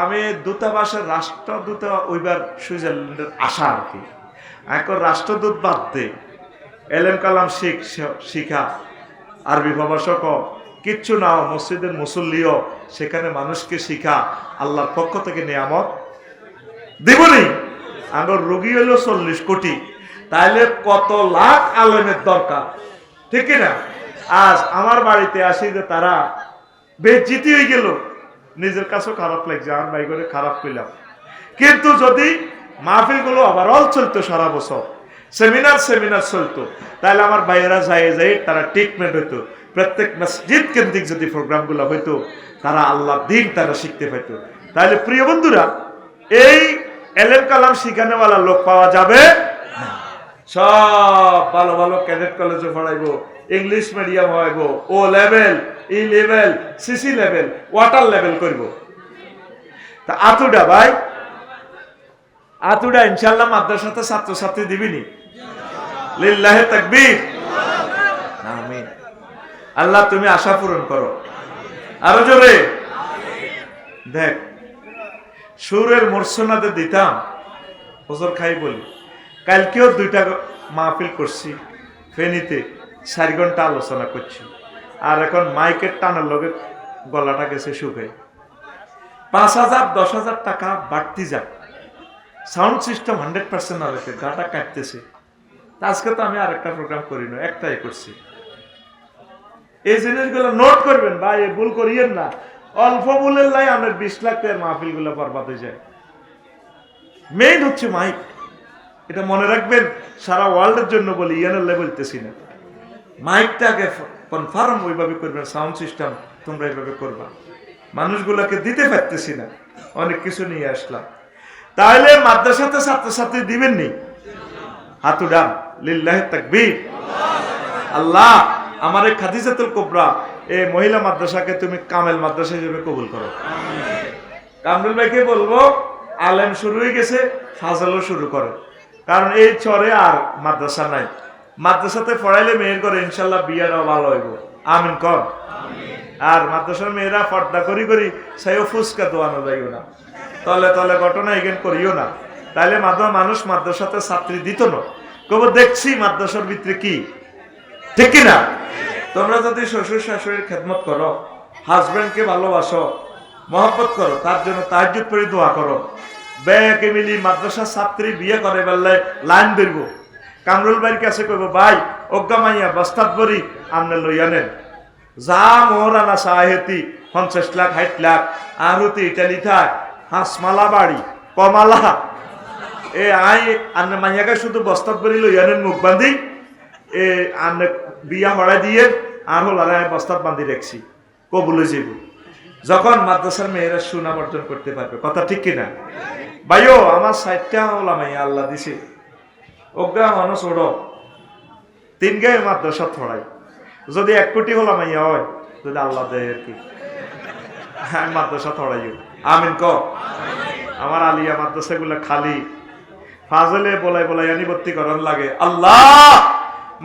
আমি দূতাবাসের রাষ্ট্রদূত ওইবার সুইজারল্যান্ডের আশা আর কি। এখন রাষ্ট্রদূত বাদ দে, এলেম কালাম শিখা, আরবি প্রভাষক কিচ্ছু না, মসজিদের মুসল্লিও সেখানে মানুষকে শিখা, আল্লাহর পক্ষ থেকে নিয়ামত দিবনি। আমার রোগী হলো 40 কোটি, তাইলে কত লাখ আলেমের দরকার, ঠিক না? আজ আমার বাড়িতে আসি যে তারা বেজ্জিতি হয়ে গেল, নিজের কাছেও খারাপ লাগছে, আমার ভাই করে খারাপ পেলাম। কিন্তু যদি মাহফিল গুলো ওভারঅল চলতো সারা বছর, সেমিনার চলতো, তাহলে আমার ভাইয়েরা যায় তারা ট্রিটমেন্ট হইতো। প্রত্যেক মসজিদ কেন্দ্রিক যদি প্রোগ্রামগুলো হইতো, তারা আল্লাহ দিন তারা শিখতে পাইতো। তাহলে প্রিয় বন্ধুরা, এই এলেম কালাম শিখানেওয়ালা লোক পাওয়া যাবে না। সব ভালো ভালো ক্যাডেট কলেজে পড়াইবো, ইংলিশ মিডিয়াম হইব, O level, E level, CC level, water level করব। তা আতুডা ভাই, আতুডা ইনশাআল্লাহ মাদ্রাসাতে ছাত্রছাত্রী দিবিনি? লিল্লাহি তাকবীর, আমিন। আল্লাহ তুমি আশা পূরণ করো, আরো জোরে। দেখ, সুরের মর্সনাদে দিতাম, হুজুর খাই বলি। কালকেও 2টা মাহফিল করছি ফেনীতে, 4 ঘন্টা আলোচনা করছি। আর এখন মাইকের টানার লগে গলাটা গেছে শুকাই। 5,000 10,000 টাকা বাড়তি যাক, সাউন্ড সিস্টেম 100% না রেখে গাটা কাটতেছে। আজকে তো আমি আরেকটা প্রোগ্রাম করি না, একটাই করছি। এই জিনিসগুলো নোট করবেন ভাই, ভুল করিয়েন না। অল্প ভুলের লাই আমাদের 20 লাখ টাকার মাহফিল গুলো বরবাদ হয়ে যায়। মেইন হচ্ছে মাইক, এটা মনে রাখবেন। সারা ওয়ার্ল্ডের জন্য বলি, ইয়ানাল্লাহ বলতেছি না। মাইকটাকে কনফার্ম ওইভাবে করবেন, সাউন্ড সিস্টেম তোমরা এইভাবে করবা। মানুষগুলোকে দিতে পারতেছি না, অনেক কিছু নিয়ে আসলাম। তাহলে মাদ্রাসাতে ছাত্রছাত্রী দিবেন নি? হাত উঠান, লিল্লাহি তাকবীর। আল্লাহ আমার এই খাদিজাতুল কুবরা এই মহিলা মাদ্রাসাকে তুমি কামেল মাদ্রাসা হিসেবে কবুল করো। কামরুল ভাইকে বলবো, আলেম শুরু হয়ে গেছে, ফাজলও শুরু করে। কারণ এই চরে আর মাদ্রাসা নাই। মাদ্রাসাতে পড়াইলে মেয়ের করে ইনশাল্লাহ বিয়েটাও ভালো হইব, আমিন কর। আর মাদ্রাসার মেয়েরা পর্দা করি করি সাইও ফুসকা দোয়ানো যাইও না, তলে তলে ঘটনা এগেন করিও না। তাইলে মানুষ মাদ্রাসাতে ছাত্রী দিত না। কবে দেখছি মাদ্রাসার ভিতরে কি, ঠিক কিনা? তোমরা যদি শ্বশুর শাশুড়ির খেদমত করো, হাজবেন্ডকে ভালোবাসো, মহব্বত করো, তার জন্য তাহাজ্জুদ পড়ে দোয়া করো, ব্যাকে মিলি মাদ্রাসার ছাত্রী বিয়ে করে বেললে লাইন ধরব। কামরুল ভাইয়ের কাছে কইব, ভাই অজ্ঞা মাইয়া বস্তাত বরি আমনে লইয়া নেন, যা মোহরানা সাহেতি 50 লাখ 60 লাখ, আর হতে ইটালি থাক হাসমালা বাড়ি কমালা, এ আই আন্নে মাইয়াকে শুধু বস্তাত বরি লইয়া নেন মুখ বান্ধি, এ আন্নে বিয়া হড়াই দিয়ে আর হল আর বস্তাত বান্ধি রাখছি, কবুলে যাইব। যখন মাদ্রাসার মেয়েরা সুনাম অর্জন করতে পারবে, কথা ঠিক কিনা ভাইও? আমার 60টা হলাম আল্লাহ দিছে, অজ্ঞা মানুষ ওড়ো 3 গায়ে মাদ্রাসা ছড়াই। যদি 1 কোটি হলাম হয়, যদি আল্লাহ দেয় আর কি, হ্যাঁ মাদ্রাসা ছড়াইও, আমিন ক। আমার আলিয়া মাদ্রাসা গুলা খালি ফাজলে বলাই বলাই আনি ভর্তি করার লাগে। আল্লাহ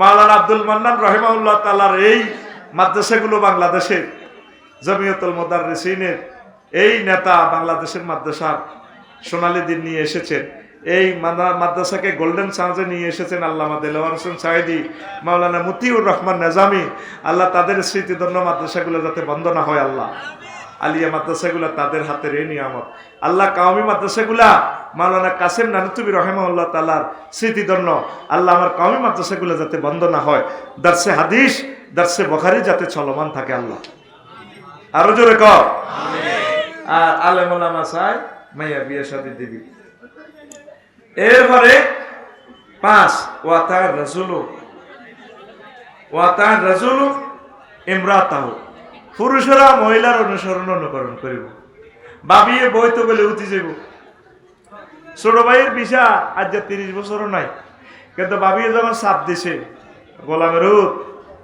মাওলানা আব্দুল মান্নান রহিমাহুল্লাহ তাআলার এই মাদ্রাসাগুলো বাংলাদেশের জমিয়তুল মুদাররিসিনের এই নেতা বাংলাদেশের মাদ্রাসার সোনালী দিন নিয়ে এসেছেন। এই মাদ্রাসাকে গোল্ডেন চান্সে নিয়ে এসেছেন আল্লামা দেলোয়ার হোসেন সাইদি, মাওলানা মতিউর রহমান নেজামি। আল্লাহ তাদের স্মৃতিধন্য মাদ্রাসাগুলো যাতে বন্ধ না হয়, আল্লাহ আলিয়া মাদ্রাসাগুলা তাদের হাতের এই নিয়ামত। আল্লাহ কাওমি মাদ্রাসাগুলা মাওলানা কাসেম নানুতুবি রহিমাহুল্লাহ তাআলার স্মৃতিধন্য। আল্লাহ আমার কাওমি মাদ্রাসাগুলা যাতে বন্ধ না হয়, দারসে হাদিস দারসে বুখারী যাতে চলমান থাকে, আল্লাহ আরো জোরে কর। আর আলেম ওলামা চাই মাইয়া বিয়ে শাদী দিবি। এরপরে 5 ওয়াতার রাজুলু ইমরাতাহু, পুরুষেরা মহিলার অনুকরণ করিব। বাবিয়ে বই তো বলে উঠি যাব। ছোট ভাইয়ের বিশা আজ 30 বছরও নাই, কিন্তু বাবিয়ে যখন চাপ দিছে গোলামের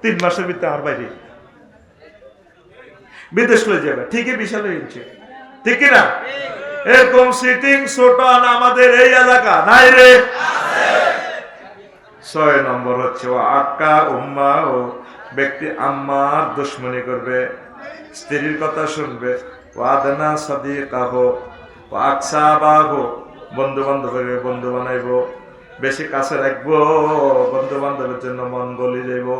3 মাসের ভিতরে আমার বাইরে বিদেশ লয়ে যাবে, ঠিকই বিশাল হয়েছে, ঠিক কিনা? এরকম সিটিং ছোট আমাদের এই এলাকা নাই রে। 6 নম্বর হচ্ছে ও আক্কা উম্মা, ও ব্যক্তি আম্মার দুশ্মনী করবে, স্ত্রীর কথা শুনবে, ও আদনা সাদিকাহ ও আকসাবাহ, বন্ধু বান্ধবের বন্ধু বানাইব, বেশি কাছে রাখবো, বন্ধু বান্ধবের জন্য মন গলি যাইব,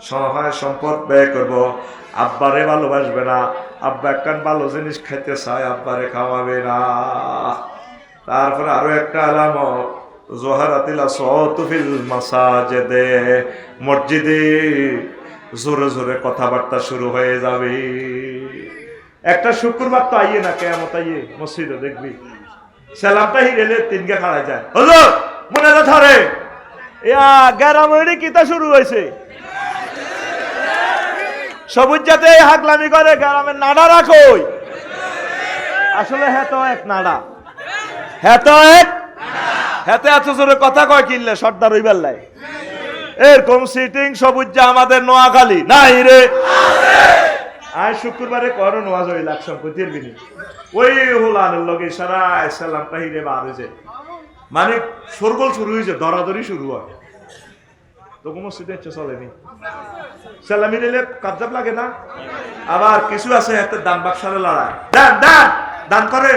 সহায় সম্পদ ব্যয় করব, আব্বারে ভালোবাসবে না, আব্বা একখান ভালো জিনিস খাইতে চায়, আব্বারে খাওয়াবে না। তারপরে আরো একটা আলামত, জোহারাতিল আসওয়াতু ফিল মাসাজিদে, মসজিদে জোরে জোরে কথাবার্তা শুরু হয়ে যাবে। একটা শুক্রবার তো আইয়ে না, কিয়ামত আইয়ে মসজিদে দেখবি সালামটা হিরেলে 3 গে খাড়া যায়, হুজুর মনে না ধরে গ্যারামড়ি কিতা শুরু হয়েছে সবুজ যাতে হাগলামি করে গ্রামের নাড়া রাখো আসলে হ্যাঁ তো এক নাড়া হেতে এত জোরে কথা কয় কিনলে সর্দার হইবার লাই এরকম সিটিং সবুজ আমাদের নোয়াখালী নাই রে আজ শুক্রবারে করো নোয়াজ ওই লাখ সম্পত্তির বিনি ওই হোলানের লগে সারা সালাম তাহিরে বার হয়েছে মানে সরগোল শুরু হয়েছে দরাদরি শুরু হয় তবু মসজিদে চলেনি সালামি নিলে কাবজাব লাগে না আবার কিছু আছে একটা দান বাক্সারে লড়াই দান করে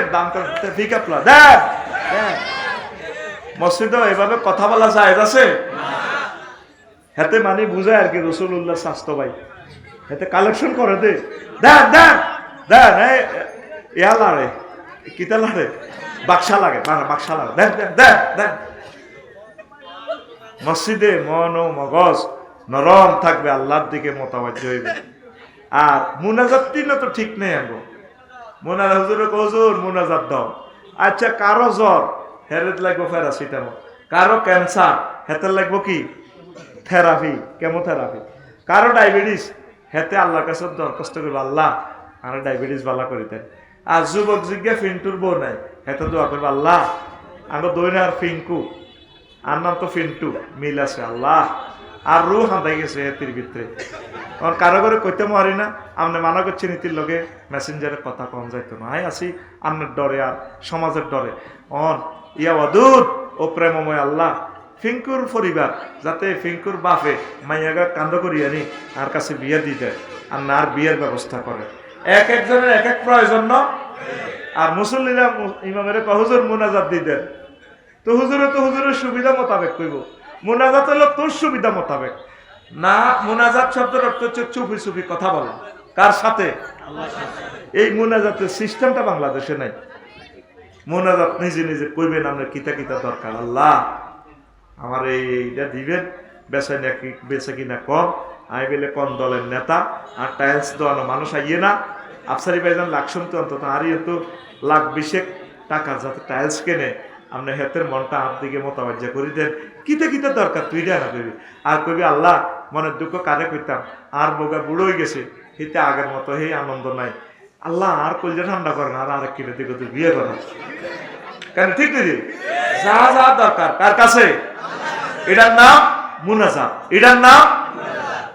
ফিকাপলা দেন মসজিদে এভাবে কথা বলা যায় আছে হাতে মানে বুঝায় আর কি রসুল্লাহ স্বাস্থ্য ভাই হাতে কালেকশন করে দে দেন ইয়া লাড়ে কিতা লাড়ে বাক্সা লাগে বাক্সা লাগে দেন মসজিদে মন ও মগজ নরম থাকবে আল্লাহর দিকে মোতাবাজ্য হইবে আর মুনাজাত তো ঠিক নেই আঙ্গো মুনাজাত হুজুর মুনাজাত দাও আচ্ছা কারো জ্বর হেরেত লাগবো প্যারাসিটামল কারো ক্যান্সার হেতে লাগবো কি থেরাপি কেমোথেরাপি কারো ডায়াবেটিস হেতে আল্লাহর কাছে দরখাস্ত করবো আল্লাহ আর ডায়াবেটিস ভালো করে দেন আর যুবক জিজ্ঞা ফিন্টুর বউ নাই হেতে দোয়া করবো আল্লাহ আঙ্গো দইনা আর ফিঙ্কু আর নাম তো ফিন্টু মিল আছে আল্লাহ আর রু হাঁদাই গেছে এতির ভিতরে কারণ কারো করে কইতে মারি না আপনি মানা করছেন ইতির লগে মেসেঞ্জারে কথা কম যাইতো না আছি আপনার ডরে আর সমাজের ডরে অন ইয়া অদূত ও প্রেমময় আল্লাহ ফিঙ্কুর পরিবার যাতে ফিঙ্কুর বাপে মাইয়াগা কান্দ করিয়া নি আর কাছে বিয়ে দিতে আর না আর বিয়ের ব্যবস্থা করে এক একজনের এক এক প্রয়োজন না আর মুসল্লিরা ইমামের হুজুর মুনাজাত দিতেন তো হুজুরের সুবিধা মোতাবেক কইব মুনাজাত হলো তোর সুবিধা মোতাবেক না মুনাজাত শব্দের অর্থ হচ্ছে চুপি চুপি কথা বলা কার সাথে এই মুনাজাতের সিস্টেমটা বাংলাদেশে নাই মুনাজাত নিজে নিজে কইবেন আমরা কিতা কিতা দরকার আল্লাহ আমার এইটা দিবেন বেচা কিনা কম আমি বেলে কোন দলের নেতা আর টাইলস দেওয়ানো মানুষ আইয়ে না আফসারি ভাইজান লাখ তো অন্তত আরই তো লাখ 20 টাকা যাতে টাইলস কেনে আপনি হেতের মনটা আমার দিকে মোতাবাজ্য করে দেন কিতা দরকার তুই না কবি আর কবি আল্লাহ মনের দুঃখ কারে কইতাম আর বোগা বুড়ো হয়ে গেছে হিতে আগের মতো হে আনন্দ নাই আল্লাহ আর কলজা ঠান্ডা করে না আর আরেক কিনে দিকে তুই বিয়ে করা কেন ঠিক দিদি যা দরকার কার কাছে এটার নাম মুনাজাত এটার নাম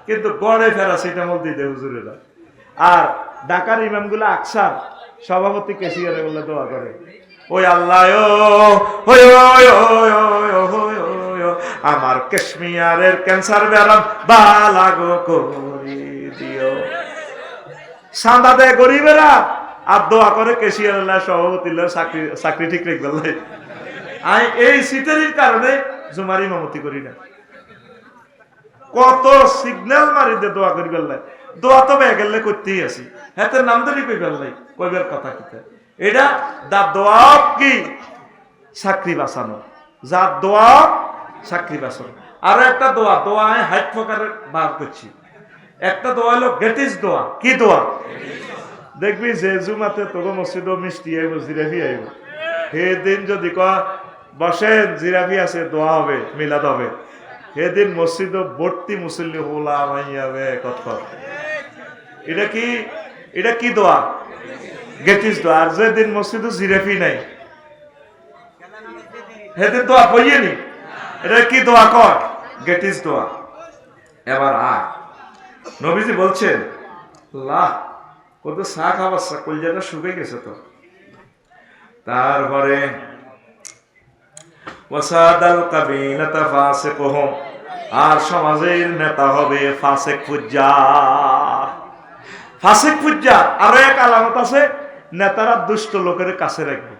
কিন্তু গড়ে ফেরা সেটা মধ্যে দিতে হুজুরেরা আর ঢাকার ইমামগুলো আকসার সভাপতি কেসিয়ারে বলে দোয়া করে ওই আল্লাহ আমার কাশ্মীরের ক্যান্সার ব্যারাম বালাগো করে দিও সান্দা দেয় গরিবেরা আর দোয়া করে কেসিয়ার সভাপতি চাকরি ঠিক রাখবে আমি এই সিটের কারণে জুমারি মামতি করি না কত সিগন্যাল মারি দে দোয়া করি বেল্লাই দোয়া তো বেগেলে করতেই আছি হাতে নাম ধরি কই বেল্লাই কইবার কথা কিতা এটা দা দোয়া কি চাকরি বাঁচানো যা দোয়া চাকরি বাঁচানো আর একটা দোয়া আমি হাইট ফোকারে বার করছি একটা দোয়া হলো গেটিস দোয়া কি দোয়া দেখবি যে জুমাতে তোকে মসজিদ মিষ্টি আইব জিরাফি আইব সেদিন যদি বসেন জিরাফি আছে দোয়া হবে মিলাদ হবে সেদিন মসজিদ ভর্তি মুসল্লি হোলা মাইয়াবে কত এটা কি দোয়া গেটিস দোয়া আর যেদিন মসজিদ জিরাফি নাই সেদিন দোয়া কইনি এটা কি দোয়া কর গেটিস দোয়া এবার আয় নবীজি বলছেন আল্লাহ কত চা খাবার কলজাটা শুকে গেছে তো তারপরে ওয়াসাদাল কাবিনাতা ফাসিকুহুম আর সমাজের নেতা হবে ফাসিক ফুজ্জার আরো এক আলামত আছে নেতারা দুষ্ট লোকের কাছে রাখবে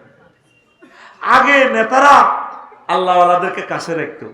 আগে নেতারা আল্লাহওয়ালাদেরকে কাছে রাখতো